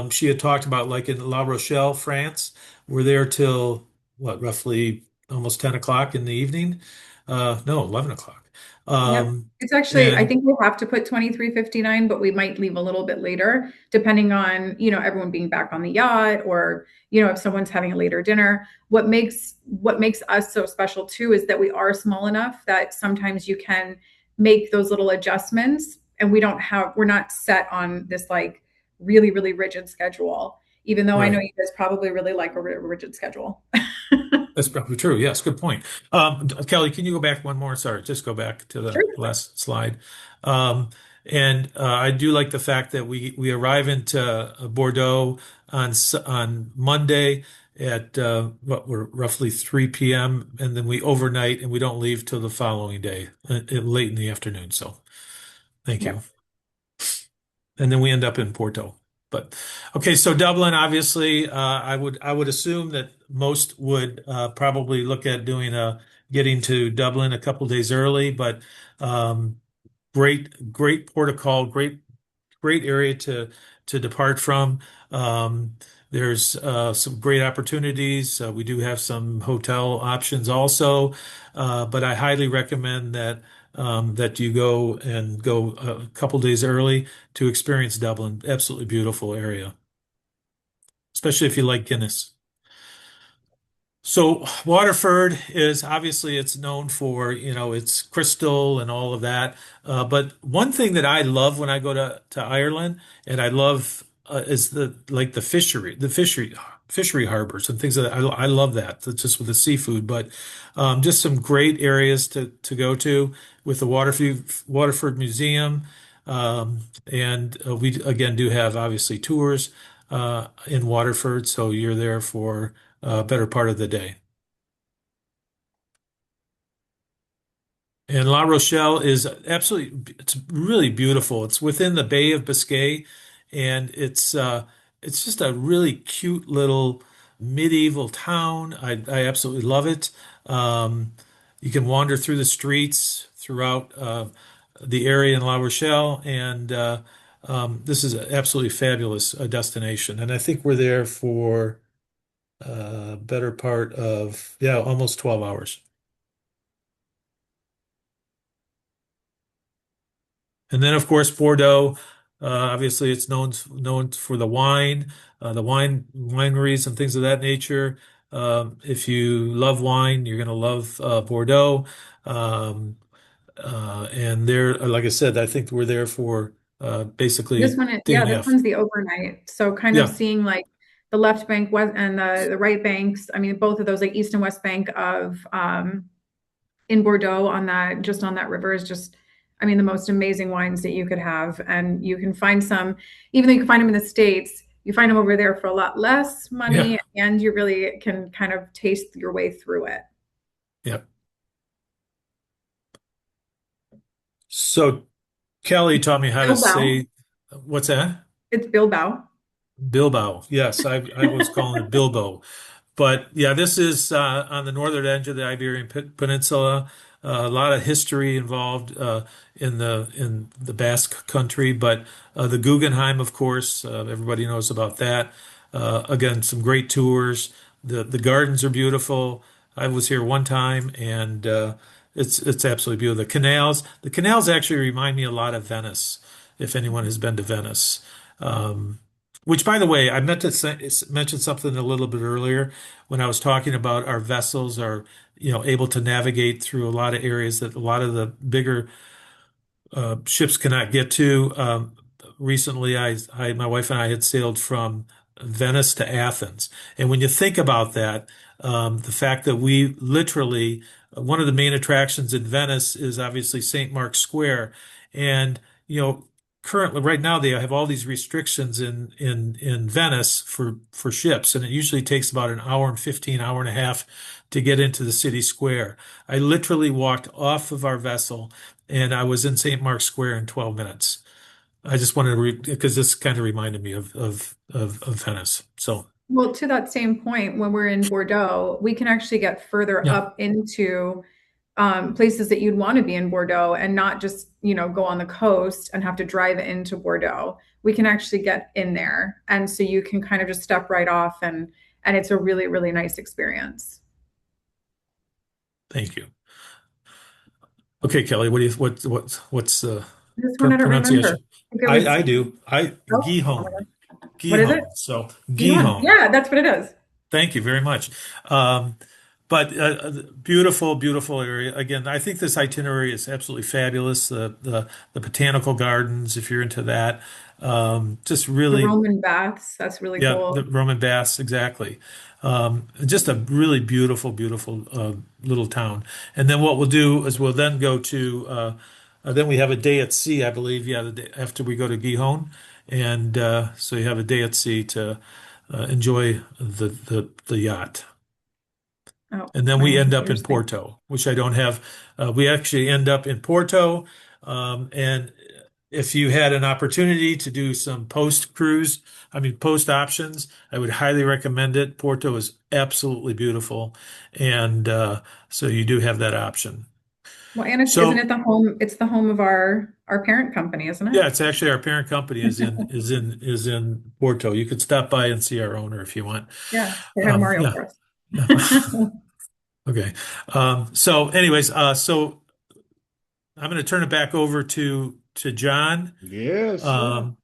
she had talked about, like in La Rochelle, France, we're there till what, roughly almost 10 o'clock in the evening. No, 11 o'clock. Yep. Um, It's actually, I and think we'll have to put 23:59, but we might leave a little bit later, depending on, everyone being back on the yacht, or, if someone's having a later dinner. What makes us so special too is that we are small enough that sometimes you can make those little adjustments, and we're not set on this like really, really rigid schedule, even though I know right. you guys probably really like a rigid schedule. That's probably true. Yes, good point. Kelly, can you go back one more? Sorry, just go back to the Sure. last slide. Um, and I do like the fact that we arrive into Bordeaux on Monday at what we're roughly 3 p.m. and then we overnight and we don't leave till the following day, late in the afternoon. So thank Yep. you. And then we end up in Porto. But okay, so Dublin, obviously, I would assume that most would probably look at doing a getting to Dublin a couple days early, but um, great protocol, great area to depart from. Um, there's some great opportunities. We do have some hotel options also, but I highly recommend that you go a couple days early to experience Dublin. Absolutely beautiful area, especially if you like Guinness. So Waterford is obviously it's known for, its crystal and all of that. But one thing that I love when I go to Ireland, and I love is the fishery harbors and things like that. I love that. That's just with the seafood, but just some great areas to go to with the Waterford Museum. And we again do have obviously tours in Waterford, so you're there for a better part of the day. And La Rochelle is absolutely, it's really beautiful. It's within the Bay of Biscay, and it's just a really cute little medieval town. I absolutely love it. You can wander through the streets throughout the area in La Rochelle, and this is an absolutely fabulous destination. And I think we're there for better part of, yeah, almost 12 hours. And then, of course, Bordeaux. Obviously, it's known for the wineries and things of that nature. If you love wine, you're going to love Bordeaux. Um, and there, like I said, I think we're there for This basically one, day yeah, and a this half. one's the overnight. So kind of Yeah, seeing like the left bank west and the right banks. I mean, both of those, like east and west bank of in Bordeaux on that, just on that river is just, I mean, the most amazing wines that you could have. And you can find some, even though you can find them in the States, you find them over there for a lot less yeah, money, and you really can kind of taste your way through it. yeah. So Kelly taught me how to Bilbao. say, what's that? It's Bilbao. Bilbao. Yes, I was calling it Bilbo. But yeah, this is on the northern edge of the Iberian Peninsula. A lot of history involved in the Basque Country, but the Guggenheim, of course, everybody knows about that. Again, some great tours. The gardens are beautiful. I was here one time, and it's absolutely beautiful. The canals actually remind me a lot of Venice, if anyone has been to Venice. Um, which, by the way, I meant to mention something a little bit earlier when I was talking about our vessels are, able to navigate through a lot of areas that a lot of the bigger ships cannot get to. Recently, my wife and I had sailed from Venice to Athens, and when you think about that, the fact that we literally one of the main attractions in Venice is obviously St. Mark's Square, and you know. Currently, right now, they have all these restrictions in Venice for ships, and it usually takes about an hour and 15, hour and a half to get into the city square. I literally walked off of our vessel and I was in St. Mark's Square in 12 minutes. I just wanted to because this kind of reminded me of Venice. So Well, to that same point, when we're in Bordeaux, we can actually get further yeah, up into places that you'd want to be in Bordeaux and not just, go on the coast and have to drive into Bordeaux. We can actually get in there. And so you can kind of just step right off, and it's a really, really nice experience. thank you. Okay, Kelly, what's the This one I don't remember. pronunciation? I think it I was, I do. I oh, oh my Gihon. God. What is it? Gihon. So Gihon. Gihon. Yeah, that's what it is. Thank you very much. Um, but beautiful, beautiful area. Again, I think this itinerary is absolutely fabulous. The botanical gardens, if you're into that, just The really, Roman baths. That's really yeah, cool. the Roman baths, exactly. Just a really beautiful, beautiful little town. And then what we'll do is we'll then go to, then we have a day at sea, I believe. Yeah, the day after we go to Gihon, and so you have a day at sea to enjoy the yacht. Oh, And then my we end up in computer's thing. Porto, which I don't have. We actually end up in Porto. And if you had an opportunity to do some post cruise, I mean, post options, I would highly recommend it. Porto is absolutely beautiful. And so you do have that option. Well, and isn't it So, the home? It's the home of our parent company, isn't it? yeah, it's actually our parent company is in Porto. You could stop by and see our owner if you want. Yeah, they had Mario Yeah. for us. Yeah. Okay. So anyways, so I'm going to turn it back over to John. Yes, sir. Um,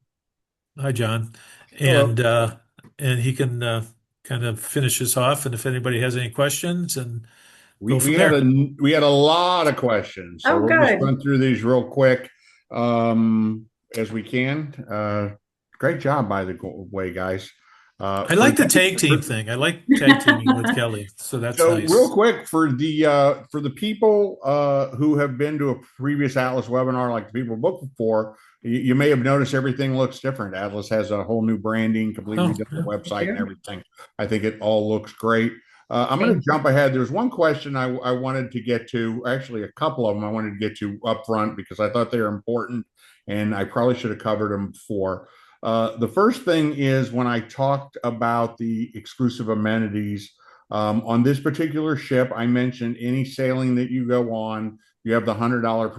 Hi, John, and Hello. uh, and he can kind of finish us off. And if anybody has any questions, and We go we from had a there. we had a lot of questions, so Oh, we'll just good. run through these real quick as we can. Great job, by the way, guys. I like the tag team thing. I like tag teaming with Kelly, so that's So real nice. quick for the people who have been to a previous Atlas webinar, like the people booked before, you may have noticed everything looks different. Atlas has a whole new branding, completely Oh, different yeah. website and everything. I think it all looks great. I'm going to Thank jump ahead. There's one question I wanted to get to, actually a couple of them I wanted to get to up front because I thought they were important and I probably should have covered them before. The first thing is when I talked about the exclusive amenities. On this particular ship, I mentioned any sailing that you go on, you have the $100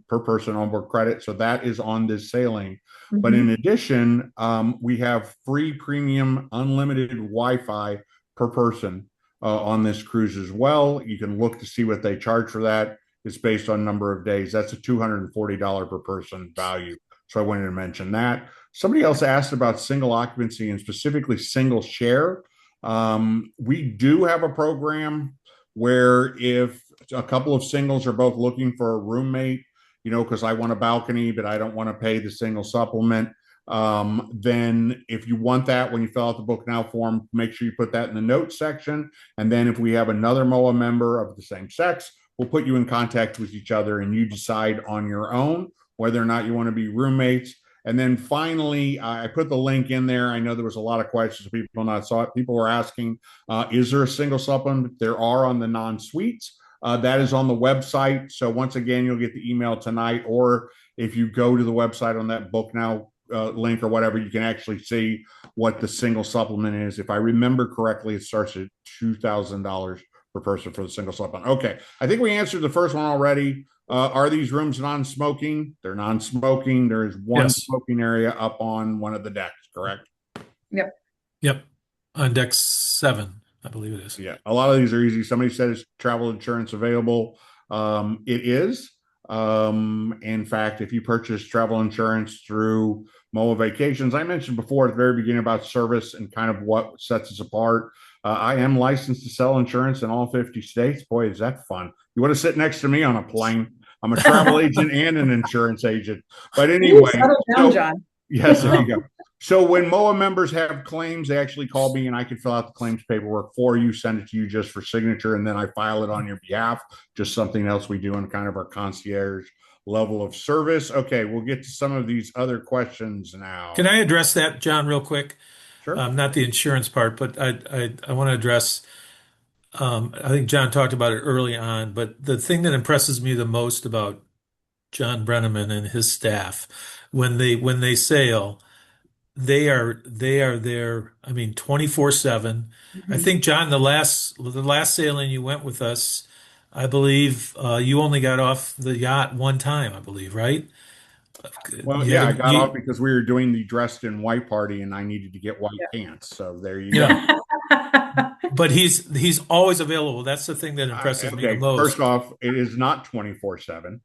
per person onboard credit. So that is on this sailing. you. But in addition, we have free premium unlimited Wi-Fi per person on this cruise as well. You can look to see what they charge for that. It's based on number of days. That's a $240 per person value. So I wanted to mention that. Somebody else asked about single occupancy and specifically single share. We do have a program where if a couple of singles are both looking for a roommate, you know, because I want a balcony, but I don't want to pay the single supplement. Then if you want that, when you fill out the book now form, make sure you put that in the notes section. And then if we have another MOA member of the same sex, we'll put you in contact with each other and you decide on your own whether or not you want to be roommates. And then finally, I put the link in there. I know there was a lot of questions. People not saw it. People were asking, is there a single supplement? There are on the non-suites. That is on the website. So once again, you'll get the email tonight. Or if you go to the website on that book now link or whatever, you can actually see what the single supplement is. If I remember correctly, it starts at $2,000 per person for the single supplement. Okay, I think we answered the first one already. Are these rooms non-smoking? They're non-smoking. There is one Yes. smoking area up on one of the decks, correct? Yep. Yep. On deck 7, I believe it is. Yeah, a lot of these are easy. Somebody said is travel insurance available? It is. In fact, if you purchase travel insurance through MOAA Vacations, I mentioned before at the very beginning about service and kind of what sets us apart. I am licensed to sell insurance in all 50 states. Boy, is that fun. You want to sit next to me on a plane. I'm a travel agent and an insurance agent. But anyway, Settle down, John. yes, there you go. So when MOAA members have claims, they actually call me and I can fill out the claims paperwork for you, send it to you just for signature, and then I file it on your behalf. Just something else we do in kind of our concierge level of service. Okay, we'll get to some of these other questions now. Can I address that, John, real quick? Sure. Not the insurance part, but I want to address. I think John talked about it early on, but the thing that impresses me the most about John Brenneman and his staff when they sail, they are there. I mean, 24/7. I Mhm. think John, the last sailing you went with us, I believe you only got off the yacht one time, I believe, right? Well, You had yeah, I to, got off because we were doing the dressed in white party and I needed to get white pants. So there you go. yeah. But he's always available. That's the thing that impresses me the Okay, first most. off, it is not 24/7.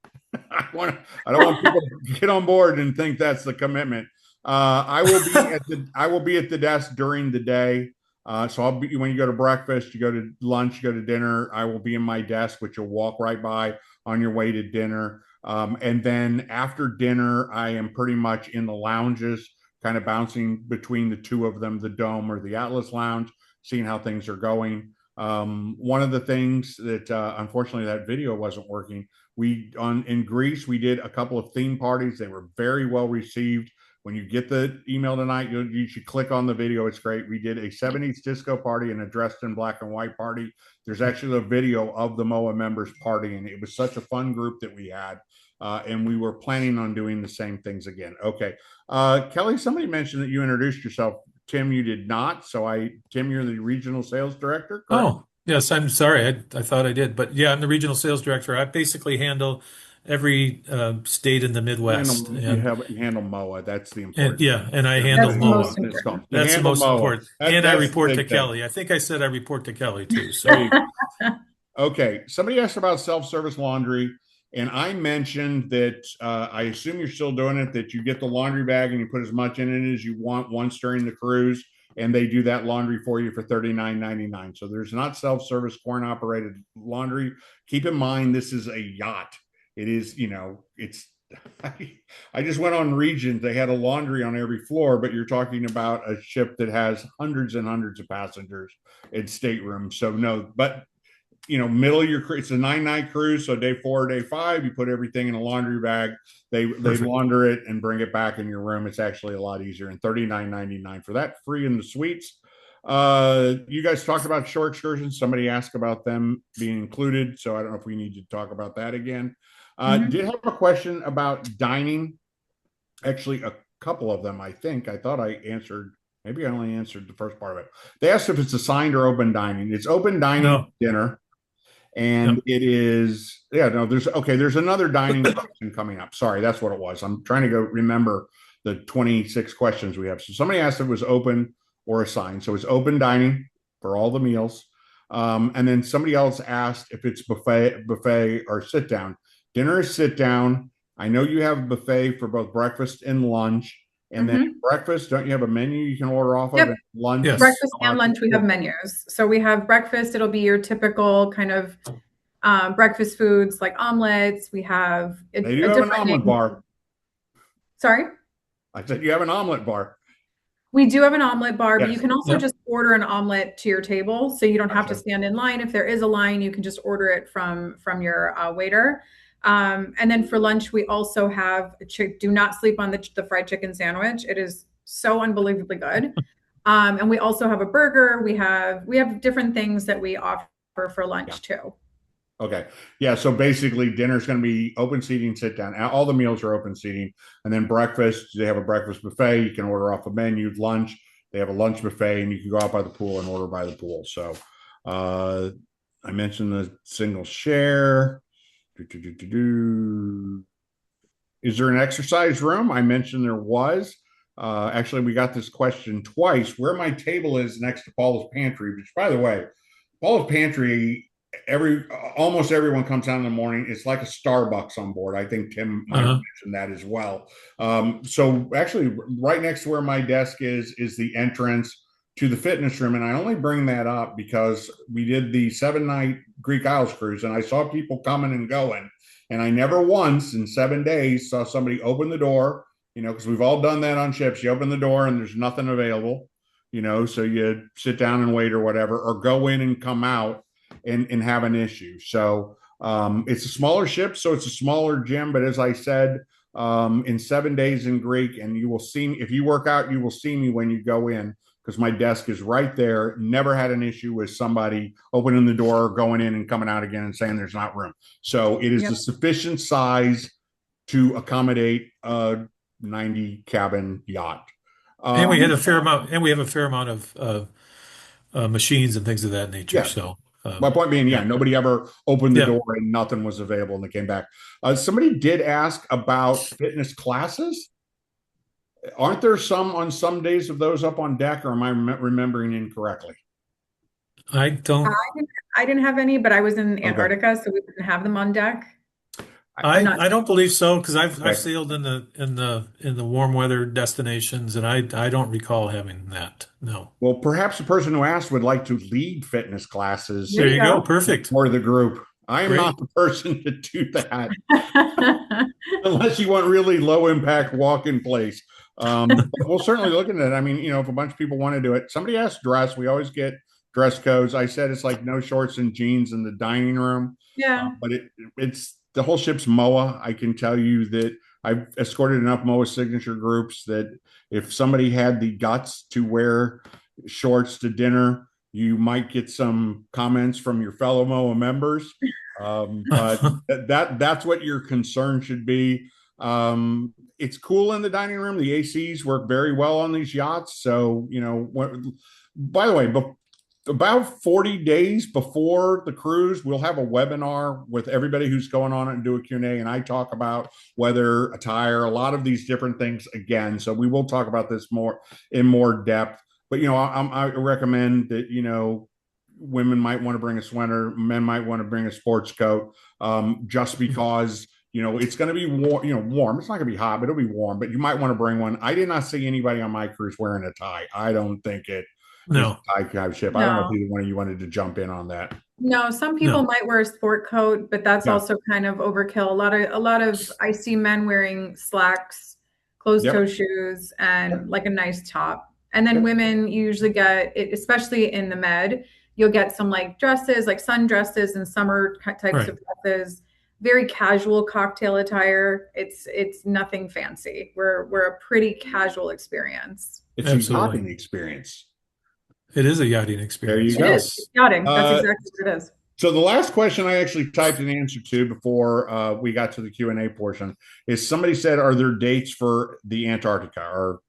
I don't want people to get on board and think that's the commitment. I will be at the desk during the day. So I'll be when you go to breakfast, you go to lunch, you go to dinner. I will be in my desk, which you'll walk right by on your way to dinner. And then after dinner, I am pretty much in the lounges, kind of bouncing between the two of them, the Dome or the Atlas Lounge, seeing how things are going. One of the things that unfortunately that video wasn't working. We on in Greece we did a couple of theme parties. They were very well received. When you get the email tonight, you should click on the video. It's great. We did a 70s disco party and a dressed in black and white party. There's actually a video of the MOAA members partying. It was such a fun group that we had. And we were planning on doing the same things again. Okay. Kelly, somebody mentioned that you introduced yourself. Tim, you did not. Tim, you're the regional sales director, correct? Oh, yes, I'm sorry. I thought I did. But yeah, I'm the regional sales director. I basically handle every state in the Midwest. You handle MOA. That's the And important yeah, thing. and I handle That's the MOA. most important. You That's the handle most MOA. important. And I That's the report to big thing. Kelly. I think I said I report to Kelly too. So There you go. Okay. Somebody asked about self-service laundry, and I mentioned that I assume you're still doing it, that you get the laundry bag and you put as much in it as you want once during the cruise, and they do that laundry for you for $39.99. So there's not self-service coin-operated laundry. Keep in mind, this is a yacht. It is, it's I just went on Regent. They had a laundry on every floor, but you're talking about a ship that has hundreds and hundreds of passengers in staterooms. So no, but middle of your cruise, it's a 9-night cruise. So day 4, day 5, you put everything in a laundry bag. They Perfect. launder it and bring it back in your room. It's actually a lot easier. And $39.99 for that, free in the suites. You guys talked about shore excursions. Somebody asked about them being included. So I don't know if we need to talk about that again. Did have a question about dining. Actually, a couple of them, I think. I thought I answered. Maybe I only answered the first part of it. They asked if it's assigned or open dining. It's open dining dinner. And Yep. it is, no, there's another dining question coming up. Sorry, that's what it was. I'm trying to go remember the 26 questions we have. So somebody asked if it was open or assigned. So it's open dining for all the meals. And then somebody else asked if it's buffet or sit down. Dinner is sit down. I know you have a buffet for both breakfast and lunch. And then breakfast, don't you have a menu you can order off of? Yep. And lunch, Yes. Breakfast and lunch, we have menus. So we have breakfast. It'll be your typical kind of breakfast foods like omelets. We have they do have an omelet bar. Sorry? I said you have an omelet bar. We do have an omelet bar, but Yes. you can also just order an omelet to your table. So you don't have to stand in line. If there is a line, you can just order it from your waiter. And then for lunch, we also have do not sleep on the fried chicken sandwich. It is so unbelievably good. And we also have a burger. We have different things that we offer for lunch too. Okay. Yeah. So basically, dinner's going to be open seating, sit down. All the meals are open seating. And then breakfast, they have a breakfast buffet. You can order off a menu. Lunch, they have a lunch buffet, and you can go out by the pool and order by the pool. So I mentioned the single share. Is there an exercise room? I mentioned there was. Actually, we got this question twice. Where my table is next to Paula's pantry, which, by the way, Paula's pantry, almost everyone comes down in the morning. It's like a Starbucks on board. I think Tim might have mentioned that as well. So actually, right next to where my desk is the entrance to the fitness room. And I only bring that up because we did the 7-night Greek Isles cruise, and I saw people coming and going. And I never once in 7 days saw somebody open the door, because we've all done that on ships. You open the door and there's nothing available, so you sit down and wait or whatever, or go in and come out and have an issue. So it's a smaller ship, so it's a smaller gym. But as I said, in 7 days in Greek, and you will see me, if you work out, you will see me when you go in, because my desk is right there. Never had an issue with somebody opening the door, going in and coming out again and saying there's not room. So it is a sufficient size to accommodate a 90 cabin yacht. And we had a fair amount, and we have a fair amount of machines and things of that nature. Yeah. So my point being, nobody ever opened the door and nothing was available and they came back. Somebody did ask about fitness classes. Aren't there some on some days of those up on deck, or am I remembering incorrectly? I didn't have any, but I was in Antarctica, so we didn't have them on deck. I don't believe so, because I've sailed in the warm weather destinations, and I don't recall having that. No. Well, perhaps the person who asked would like to lead fitness classes. There you go. Perfect. For the group. I am not the person to do that, unless you want really low impact walk in place. We'll certainly look into it. I mean, if a bunch of people want to do it. Somebody asked dress. We always get dress codes. I said it's like no shorts and jeans in the dining room. Yeah. But it's the whole ship's MOAA. I can tell you that I've escorted enough MOAA signature groups that if somebody had the guts to wear shorts to dinner, you might get some comments from your fellow MOAA members. But that's what your concern should be. It's cool in the dining room. The ACs work very well on these yachts. So, by the way, about 40 days before the cruise, we'll have a webinar with everybody who's going on it and do a Q&A. And I talk about weather, attire, a lot of these different things again. So we will talk about this in more depth. But, I recommend that, women might want to bring a sweater, men might want to bring a sports coat, just because, it's going to be warm. It's not going to be hot, but it'll be warm. But you might want to bring one. I did not see anybody on my cruise wearing a tie. I don't think it. No. Tie ship. No. I don't know if either one of you wanted to jump in on that. No, some people No. might wear a sport coat, but that's Yeah. also kind of overkill. A lot of I see men wearing slacks, closed-toe Yep. shoes, Yep. and like a nice top. And then Yep. women you usually get it, especially in the Med, you'll get some like dresses, like sundresses and summer types Right. of dresses, very casual cocktail attire. It's nothing fancy. We're a pretty casual experience. It's a Absolutely. yachting experience. It is a yachting There you experience. It is. go. It's Yes. yachting. That's Uh, exactly what it is. So the last question I actually typed an answer to before we got to the Q&A portion is somebody said, are there dates for the Antarctica, or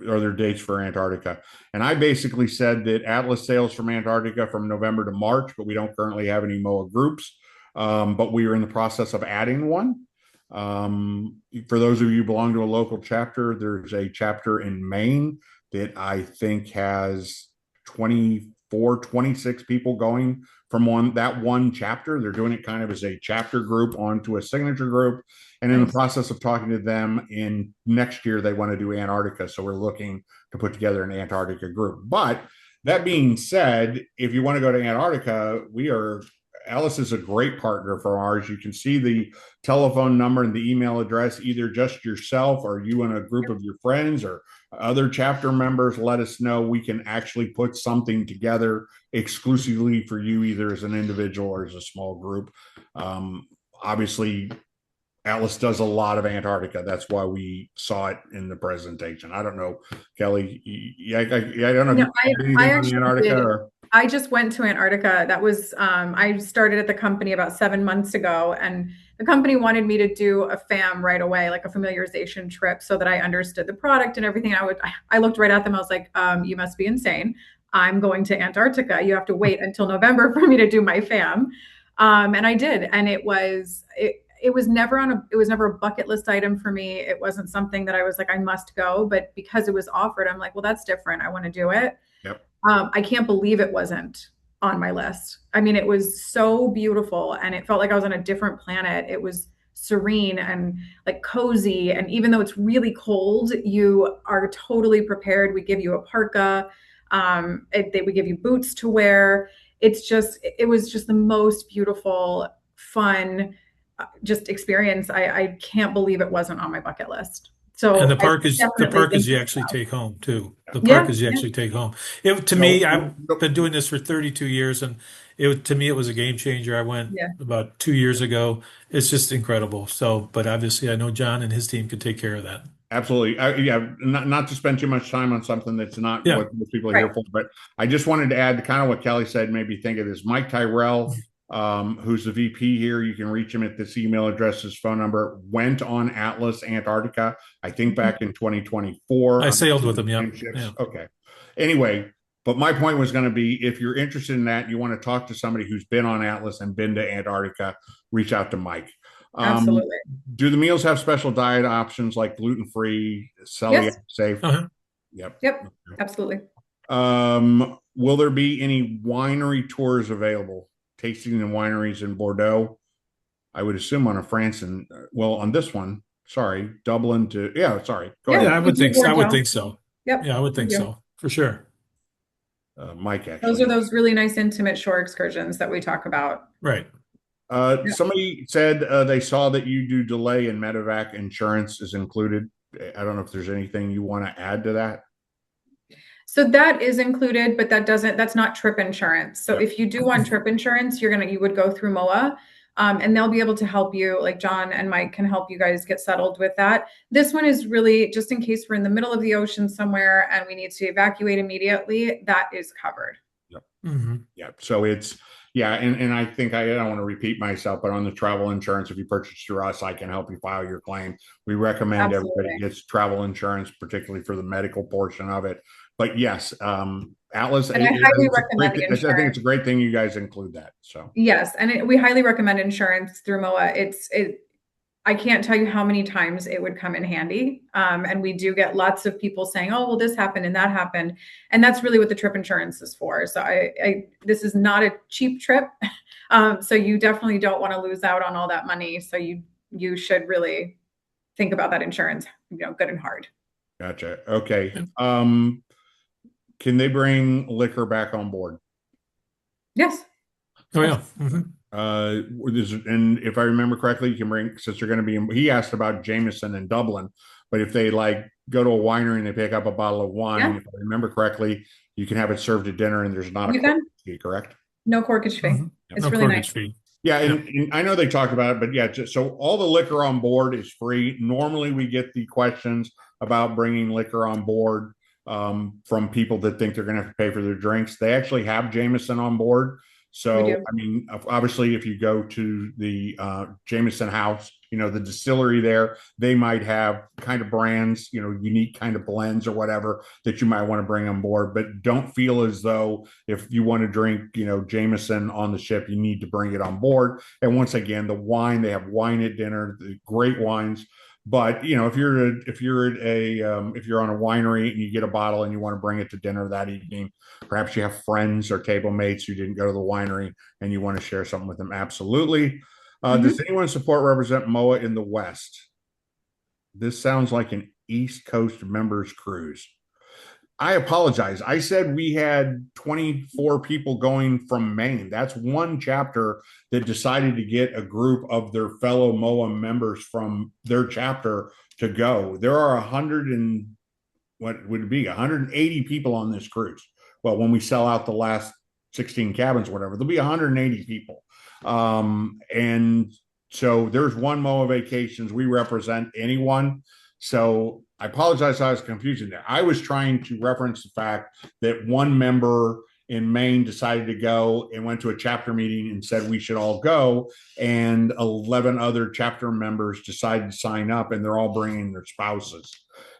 are there dates for Antarctica? And I basically said that Atlas sails from Antarctica from November to March, but we don't currently have any MOAA groups. But we are in the process of adding one. For those of you who belong to a local chapter, there's a chapter in Maine that I think has 24, 26 people going from one chapter. They're doing it kind of as a chapter group onto a signature group. And in the Nice. process of talking to them, in next year, they want to do Antarctica. So we're looking to put together an Antarctica group. But that being said, if you want to go to Antarctica, Alice is a great partner for ours. You can see the telephone number and the email address, either just yourself or you and a group of your friends or other chapter members. Let us know. We can actually put something together exclusively for you, either as an individual or as a small group. Obviously, Alice does a lot of Antarctica. That's why we saw it in the presentation. I don't know, Kelly. I don't know if No, you had anything I on actually Antarctica did. or. I just went to Antarctica. That was I started at the company about 7 months ago, and the company wanted me to do a FAM right away, like a familiarization trip, so that I understood the product and everything. I looked right at them. I was like, you must be insane. I'm going to Antarctica. You have to wait until November for me to do my FAM. And I did, and it was never a bucket list item for me. It wasn't something that I was like, I must go, but because it was offered, I'm like, well, that's different. I want to do it. Yep. I can't believe it wasn't on my list. I mean, it was so beautiful and it felt like I was on a different planet. It was serene and like cozy. And even though it's really cold, you are totally prepared. We give you a parka. We give you boots to wear. It was just the most beautiful, fun, just experience. I can't believe it wasn't on my bucket list. So And the I park is definitely think you actually take home too. The park yeah, is you yeah, actually take home. To No, me, I've no, been doing this for 32 years, and to me it was a game changer. I went yeah. about 2 years ago. It's just incredible. So, but obviously, I know John and his team could take care of that. absolutely. Yeah, not to spend too much time on something that's not Yeah. what most people are Right. here for, but I just wanted to add kind of what Kelly said, maybe think of this. Mike Tyrell, who's the VP here, you can reach him at this email address, his phone number, went on Atlas Antarctica, I think back in 2024. I sailed with him. Yeah. Ships. Yeah. Okay. Anyway, but my point was going to be, if you're interested in that, you want to talk to somebody who's been on Atlas and been to Antarctica, reach out to Mike. Absolutely. Do the meals have special diet options like gluten-free, celiac Yes. safe? Uh-huh. Yep. Yep. Absolutely. Will there be any winery tours available? Tasting the wineries in Bordeaux? I would assume on a France and on this one, sorry, Dublin to sorry. Go Yeah, ahead. I would think so. I would think so. Yep. Yeah, I would think so for sure. Mike, Those actually. are those really nice intimate shore excursions that we talk about. Right. Somebody said they saw that you do delay and medevac insurance is included. I don't know if there's anything you want to add to that. So that is included, but that's not trip insurance. So Yep. if you do want trip insurance, you would go through MOAA, and they'll be able to help you. Like John and Mike can help you guys get settled with that. This one is really just in case we're in the middle of the ocean somewhere and we need to evacuate immediately. That is covered. Yep. Mm-hmm. Yep. So and I think I don't want to repeat myself, but on the travel insurance, if you purchase through us, I can help you file your claim. We recommend everybody gets travel insurance, particularly for the medical portion of it. But yes, Atlas, and I highly recommend I think it's a great thing you guys include that. So yes, and we highly recommend insurance through MOAA. I can't tell you how many times it would come in handy. And we do get lots of people saying, oh, well, this happened and that happened. And that's really what the trip insurance is for. So this is not a cheap trip. So you definitely don't want to lose out on all that money. So you should really think about that insurance, good and hard. Gotcha. Okay. Can they bring liquor back on board? Yes. Oh yeah. And if I remember correctly, you can bring, since they're going to be he asked about Jameson in Dublin, but if they like go to a winery and they pick up a bottle of wine, Yeah, if I remember correctly, you can have it served at dinner and there's not a you cork can. fee, correct? No corkage fee. Yep. It's No really nice. corkage fee. Yeah, Yep. and I know they talked about it, but yeah, so all the liquor on board is free. Normally, we get the questions about bringing liquor on board from people that think they're going to have to pay for their drinks. They actually have Jameson on board. We So, do. I mean, obviously, if you go to the Jameson house, the distillery there, they might have kind of brands, unique kind of blends or whatever that you might want to bring on board. But don't feel as though if you want to drink, Jameson on the ship, you need to bring it on board. And once again, the wine, they have wine at dinner, the great wines. But if you're on a winery and you get a bottle and you want to bring it to dinner that evening, perhaps you have friends or table mates who didn't go to the winery and you want to share something with them. Absolutely. Does anyone support represent MOAA in the West? This sounds like an East Coast members cruise. I apologize. I said we had 24 people going from Maine. That's one chapter that decided to get a group of their fellow MOAA members from their chapter to go. There are 100 and what would it be 180 people on this cruise. Well, when we sell out the last 16 cabins or whatever, there'll be 180 people. And so there's one MOAA Vacations. We represent anyone. So I apologize. I was confusing there. I was trying to reference the fact that one member in Maine decided to go and went to a chapter meeting and said we should all go. And 11 other chapter members decided to sign up, and they're all bringing their spouses.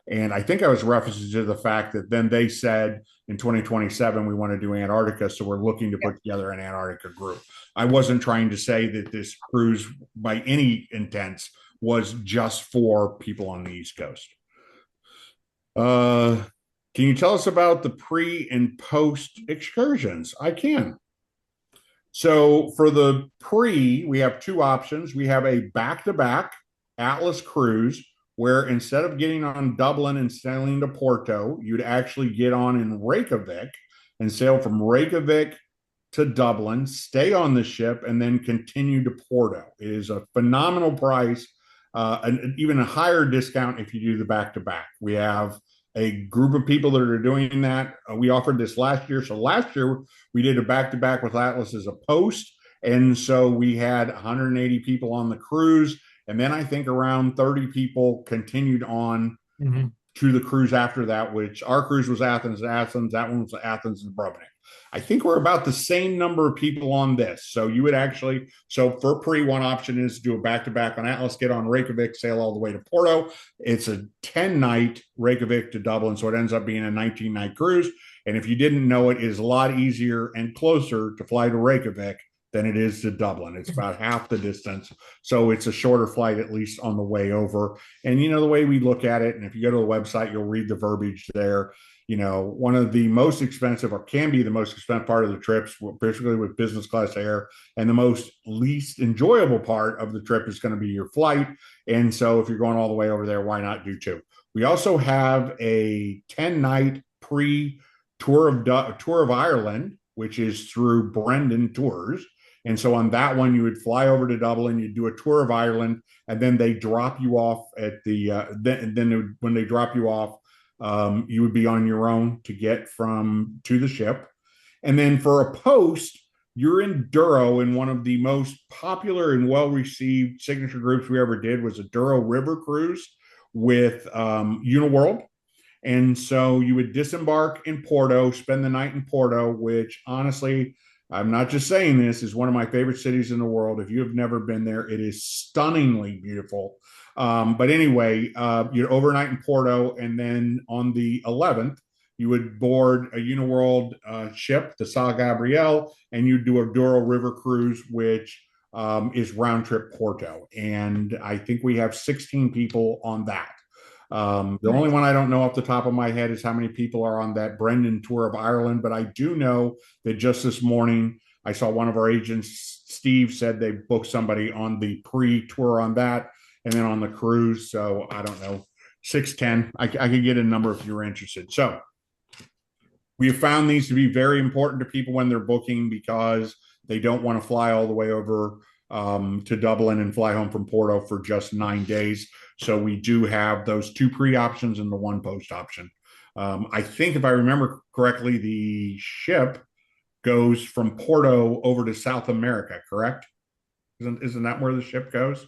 And I think I was referencing to the fact that then they said in 2027, we want to do Antarctica. So we're looking to put together an Antarctica group. I wasn't trying to say that this cruise by any intents was just for people on the East Coast. Can you tell us about the pre and post excursions? I can. So for the pre, we have two options. We have a back-to-back Atlas cruise where instead of getting on Dublin and sailing to Porto, you'd actually get on in Reykjavik and sail from Reykjavik to Dublin, stay on the ship, and then continue to Porto. It is a phenomenal price, and even a higher discount if you do the back-to-back. We have a group of people that are doing that. We offered this last year. So last year, we did a back-to-back with Atlas as a post, and so we had 180 people on the cruise. And then I think around 30 people continued on to the cruise after that, which our cruise was Athens, that one was Athens and Dubrovnik. I think we're about the same number of people on this. So you would actually, so for pre, one option is to do a back-to-back on Atlas, get on Reykjavik, sail all the way to Porto. It's a 10-night Reykjavik to Dublin, so it ends up being a 19-night cruise. And if you didn't know it, it is a lot easier and closer to fly to Reykjavik than it is to Dublin. It's about half the distance. So it's a shorter flight, at least on the way over. And, the way we look at it, and if you go to the website, you'll read the verbiage there. One of the most expensive, or can be the most expensive part of the trips, particularly with business class air, and the most least enjoyable part of the trip is going to be your flight. And so if you're going all the way over there, why not do two? We also have a 10-night pre-tour of Ireland, which is through Brendan Tours. And so on that one, you would fly over to Dublin, you'd do a tour of Ireland, and then they drop you off at the, when they drop you off, you would be on your own to get to the ship. And then for a post, you're in Douro, and one of the most popular and well-received signature groups we ever did was a Douro River cruise with Uniworld. And so you would disembark in Porto, spend the night in Porto, which honestly, I'm not just saying this, is one of my favorite cities in the world. If you have never been there, it is stunningly beautiful. But anyway, you'd overnight in Porto, and then on the 11th, you would board a Uniworld ship, the Sal Gabriel, and you'd do a Douro River cruise, which is round trip Porto. And I think we have 16 people on that. The only one I don't know off the top of my head is how many people are on that Brendan tour of Ireland, but I do know that just this morning I saw one of our agents, Steve, said they booked somebody on the pre-tour on that, and then on the cruise. So I don't know, 610. I could get a number if you're interested. So we have found these to be very important to people when they're booking, because They don't want to fly all the way over to Dublin and fly home from Porto for just 9 days. So we do have those two pre options and the one post option. I think if I remember correctly, the ship goes from Porto over to South America, correct? Isn't that where the ship goes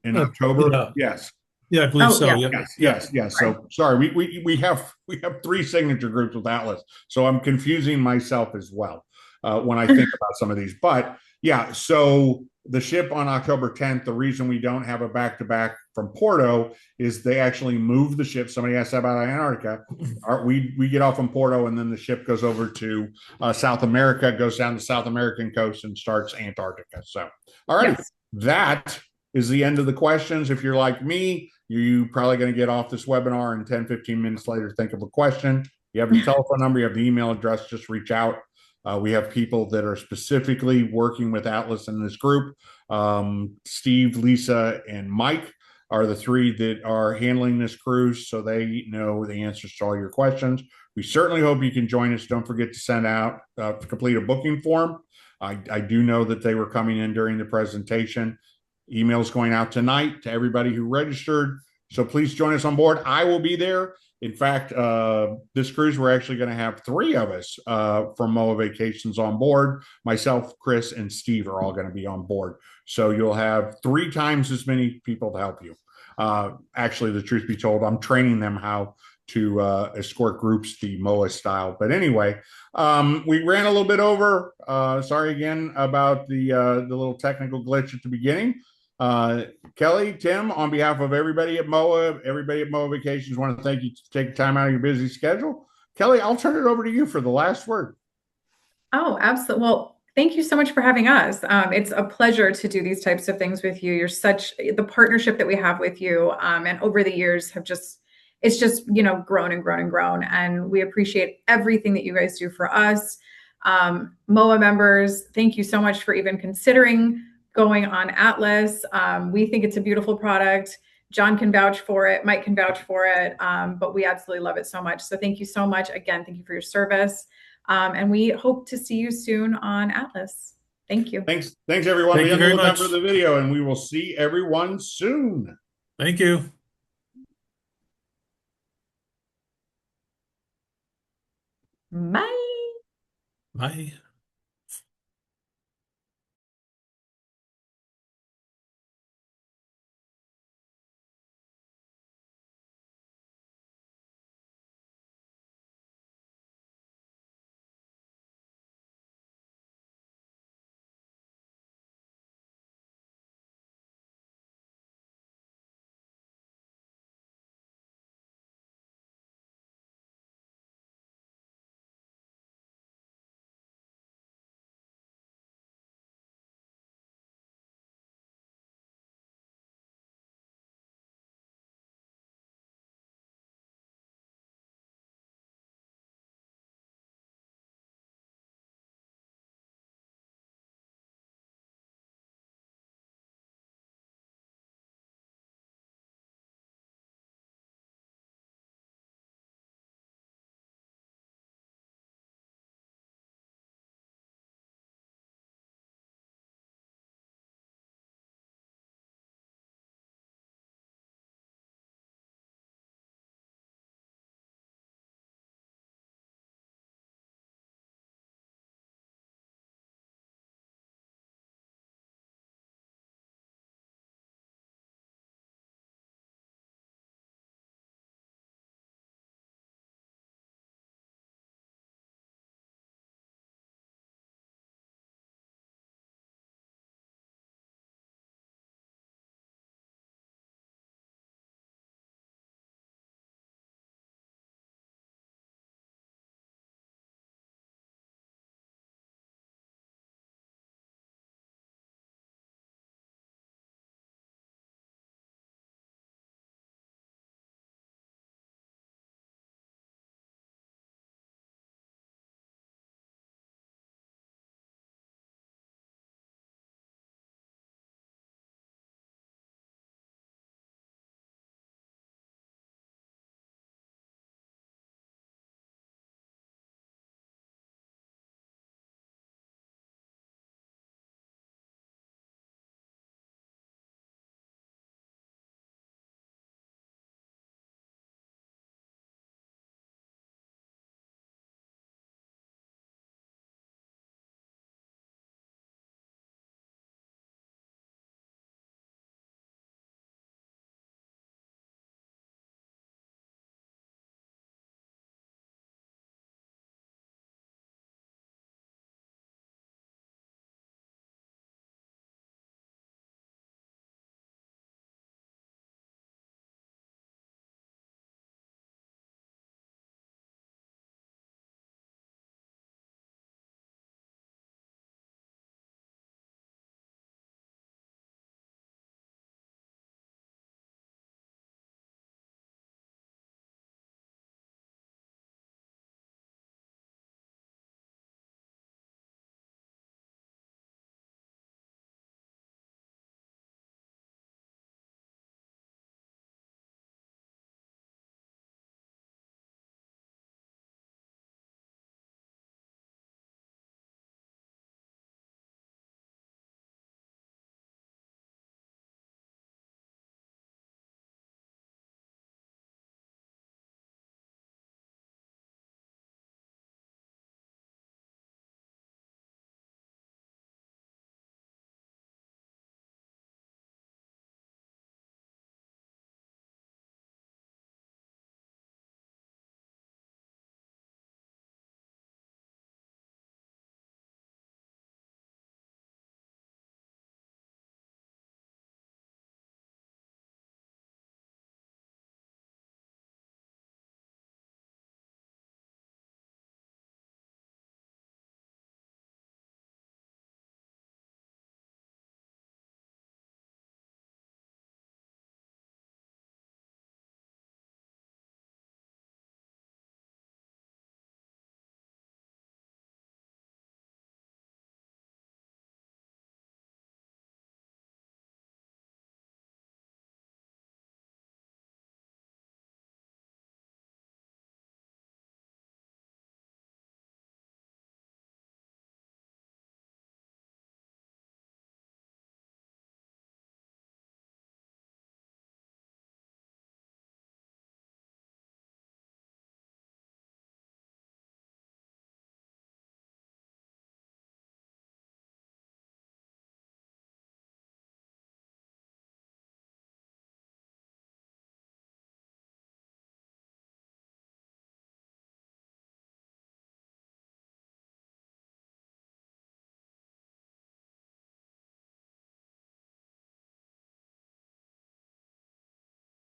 in October? Yeah. Yes. Yeah, I believe Oh, so. yeah. Yeah. Yes, Yeah. yes, yes. So sorry, we have three signature groups with Atlas, so I'm confusing myself as well when I think about some of these. But yeah, so the ship on October 10th. The reason we don't have a back to back from Porto is they actually moved the ship. Somebody asked about Antarctica. We get off in Porto, and then the ship goes over to South America, goes down the South American coast, and starts Antarctica. So, all right, Yes. that is the end of the questions. If you're like me, you're probably going to get off this webinar and 10, 15 minutes later, think of a question. You have the telephone number, you have the email address, just reach out. We have people that are specifically working with Atlas in this group. Steve, Lisa, and Mike are the three that are handling this cruise, so they know the answers to all your questions. We certainly hope you can join us. Don't forget to send out, to complete a booking form. I do know that they were coming in during the presentation. Emails going out tonight to everybody who registered. So please join us on board. I will be there. In fact, this cruise, we're actually going to have three of us from MOAA Vacations on board. Myself, Chris, and Steve are all going to be on board. So you'll have 3 times as many people to help you. Actually, the truth be told, I'm training them how to escort groups the MOAA style. But anyway, we ran a little bit over. Sorry again about the little technical glitch at the beginning. Kelly, Tim, on behalf of everybody at MOAA Vacations, want to thank you for taking time out of your busy schedule. Kelly, I'll turn it over to you for the last word. Oh, absolutely. Well, thank you so much for having us. It's a pleasure to do these types of things with you. You're such the partnership that we have with you, and over the years have just it's just grown and grown and grown, and we appreciate everything that you guys do for us. MOAA members, thank you so much for even considering going on Atlas. We think it's a beautiful product. John can vouch for it. Mike can vouch for it. But we absolutely love it so much. So thank you so much. Again, thank you for your service. And we hope to see you soon on Atlas. Thank you. Thanks, everyone. Thank Be you on the very lookout much. for the video, and we will see everyone soon. Thank you. Bye. Bye.